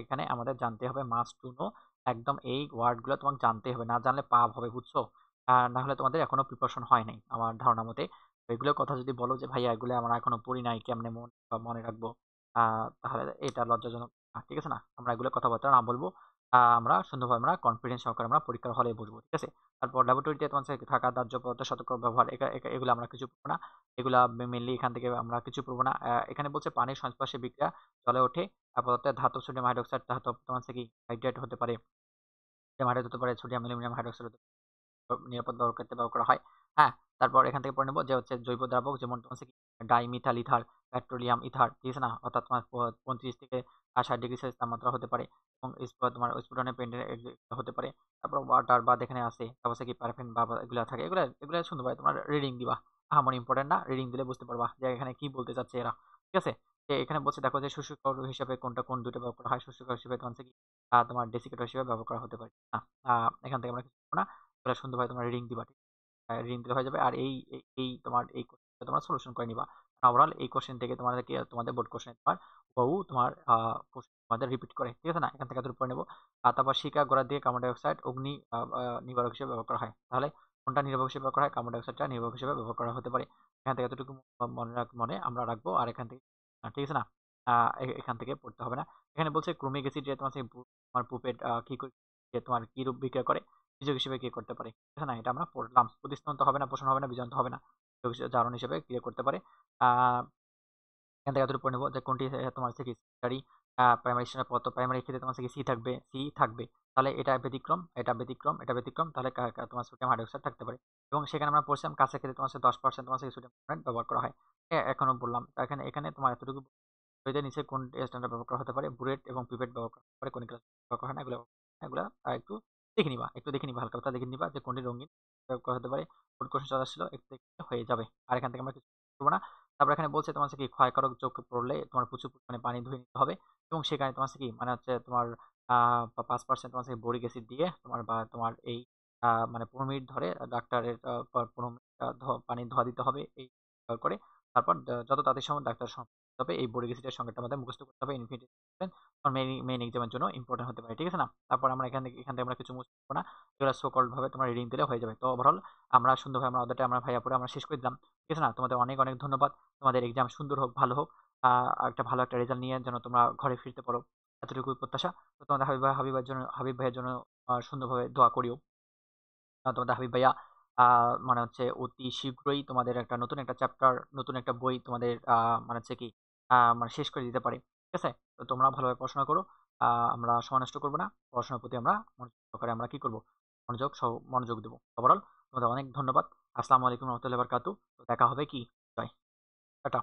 এখানে আমাদের জানতে হবে মাস্ট টু নো। একদম এই ওয়ার্ডগুলো তোমাকে জানতে হবে, না জানলে পাপ হবে, বুঝছো? না হলে তোমাদের এখনো প্রিপারেশন হয় নাই আমার ধারণা মতে। এগুলোর কথা যদি বলো যে ভাইয়া এগুলো আমরা এখনো পড়ি নাই, কেমনে মনে রাখবো, তাহলে এটা লজ্জাজনক। ঠিক আছে না? আমরা এগুলো কথাবার্তা না বলবো। আমরা সুন্দরভাবে আমরা কনফিডেন্স সহকারে আমরা পরীক্ষার হলে বসবো। ঠিক আছে? তারপর ল্যাবরেটরিতে তোমার হচ্ছে থাকা দাহ্য পদার্থ সতর্ক ব্যবহার, এগুলো আমরা কিছু পড়বো না। এগুলা মেনলি এখান থেকে আমরা কিছু পড়বো না। এখানে বলছে পানির সংস্পর্শে বিক্রিয়া জ্বলে ওঠে পদার্থের ধাতব সোডিয়াম হাইড্রোক্সাইড, ধাতব তোমার হচ্ছে কি হাইড্রেট হতে পারে, হাইড্রেট হতে পারে, সোডিয়াম অ্যালুমিনিয়াম হাইড্রোক্সাইড নিরাপদ ব্যবহার করতে ব্যবহার করা হয়। হ্যাঁ, তারপর এখান থেকে পড়ে নেব যে হচ্ছে জৈব দ্রাবক, যেমন তোমার হচ্ছে কি ডাইমিথাইল ইথার, পেট্রোলিয়াম ইথার। ঠিক আছে না? অর্থাৎ তোমার 35 থেকে 60 ডিগ্রি সেলসিয়াস তাপমাত্রা হতে পারে এবং তোমার স্ফুটনের পেন্টের হতে পারে। তারপর ওয়াটার বাথ এখানে আছে। তারপর হচ্ছে কি প্যারাফিন বা এগুলা থাকে, এগুলা সুন্দরভাবে তোমার রিডিং দিবা। আমার ইম্পর্টেন্ট না, রিডিং দিলে বুঝতে পারবা যে এখানে কি বলতে চাচ্ছে এরা। ঠিক আছে? যে এখানে বলছে দেখো যে শস্যকর হিসাবে কোন দুটো ব্যবহার করা হয়। শস্যকর হিসেবে তোমার হচ্ছে কি তোমার ডেসিকেটর হিসেবে ব্যবহার করা হতে পারে। না, এখান থেকে আমরা কিছু করবো না। তোমরা সুন্দরভাবে তোমরা রিডিং দিবা। রিডিং দিলে হয়ে যাবে। আর এই তোমার এই কোশ্চেনটা তোমরা সলিউশন করে নিবা। ওভারঅল এই কোশ্চেন থেকে তোমাদের বোর্ড কোশ্চেন তোমার বহু তোমার প্রশ্ন তোমাদের রিপিট করে। ঠিক আছে না? এখান থেকে এতটুকু পড়ে নেবো। আর তারপর শিকা গোড়া দিয়ে কার্বন ডাই অক্সাইড অগ্নি নিবারক হিসেবে ব্যবহার করা হয়। তাহলে কোনটা নির্বাপক হিসেবে ব্যবহার করা হয়? কার্বন ডাই অক্সাইডটা নির্বাপক হিসেবে ব্যবহার করা হতে পারে। এখান থেকে এতটুকু মনে আমরা রাখবো। আর এখান থেকে ঠিক আছে না? এখান থেকে পড়তে হবে না। এখানে বলছে ক্রোমিক অ্যাসিড যে তোমার পুপেট কি যে তোমার কি রূপ বিক্রিয়া করে, বীজক হিসেবে কি করতে পারে। ঠিক আছে না? এটা আমরা পড়লাম। প্রতিস্থাপন হবে না, পোষণ হবে না, বীজাণু হবে না, জারণ হিসেবে ক্রিয়া করতে পারে। আহ এখান থেকে এতটুকু পড়ে নেবো যে কোনটি তোমার হচ্ছে কি সেকেন্ডারি প্রাইমারি প্রাইমারি ক্ষেত্রে তোমার হচ্ছে কি সি থাকবে। তাহলে এটা ব্যতিক্রম, তাহলে তোমার সোডিয়াম হাইড্রোক্সাইড থাকতে পারে। এবং সেখানে আমরা পড়ছিলাম কাঁচের ক্ষেত্রে তোমার হচ্ছে 10% তোমার হচ্ছে সোডিয়াম কার্বনেট ব্যবহার করা হয়। এখনো বললাম। এখানে এখানে তোমার এতটুকু এদের নিচে কোন স্ট্যান্ডার্ড ব্যবহার করা হতে পারে? বুলেট এবং পিপেট ব্যবহার করা হতে পারে। কোন ক্লাস ব্যবহার করা হয় না, এগুলো এগুলা একটু দেখে নিবা, হালকা পাতলা দেখে নিবা যে কোনটি রঙিন ব্যবহার করা হতে পারে। কোন কোশ্চেন চলে আসছিল একটু দেখলে হয়ে যাবে। আর এখান থেকে আমরা কিছু করবো না। তারপর এখানে বলছে তোমার হচ্ছে কি ক্ষয়কারক যোগ পড়লে তোমার প্রচুর পরিমাণে পানি ধুয়ে নিতে হবে এবং সেখানে তোমার হচ্ছে কি মানে হচ্ছে তোমার 5% তোমার হচ্ছে বোরিক অ্যাসিড দিয়ে তোমার বা তোমার এই মানে 15 মিনিট ধরে ডাক্তারের পর 15 মিনিট পানি ধোয়া দিতে হবে এই করে। তারপর যত তাড়াতাড়ি সম্ভব ডাক্তার হবে, এই বোর্ড এক্সিটের সংখ্যাটা আমাদের মুখস্থ করতে হবে। ইনফিনিটি মেইন এক্সামের জন্য ইম্পর্টেন্ট হতে পারে, ঠিক আছে না? তারপর আমরা এখান থেকে আমরা কিছু মুছতে পারবো না, এগুলো সো কল্ড ভাবে তোমরা রিডিং দিলে হয়ে যাবে। তো ওভারঅল আমরা সুন্দরভাবে আমরা ওদেরটা আমরা ভাইয়া পড়ে আমরা শেষ করে দিলাম, ঠিক আছে না? তোমাদের অনেক অনেক ধন্যবাদ। তোমাদের এক্সাম সুন্দর হোক, ভালো হোক, একটা ভালো একটা রেজাল্ট নিয়ে যেন তোমরা ঘরে ফিরতে পারো, এতটুকুই প্রত্যাশা। তো তোমাদের হাবিব ভাইয়ের জন্য সুন্দরভাবে দোয়া করিও। তোমাদের হাবিব ভাইয়া মানে হচ্ছে অতি শীঘ্রই তোমাদের একটা নতুন একটা চ্যাপ্টার, নতুন একটা বই তোমাদের মানে হচ্ছে কি মানে শেষ করে দিতে পারে, ঠিক আছে? তো তোমরা ভালোভাবে পড়াশোনা করো, আমরা সময় নষ্ট করবো না, পড়াশোনার প্রতি আমরা মনোযোগ সহকারে আমরা কি করবো, মনোযোগ দেবো। ওভারঅল তোমাদের অনেক ধন্যবাদ। আসসালামু আলাইকুম রহমতুল্লাহ বারকাতু। তো দেখা হবে কি, টাটা।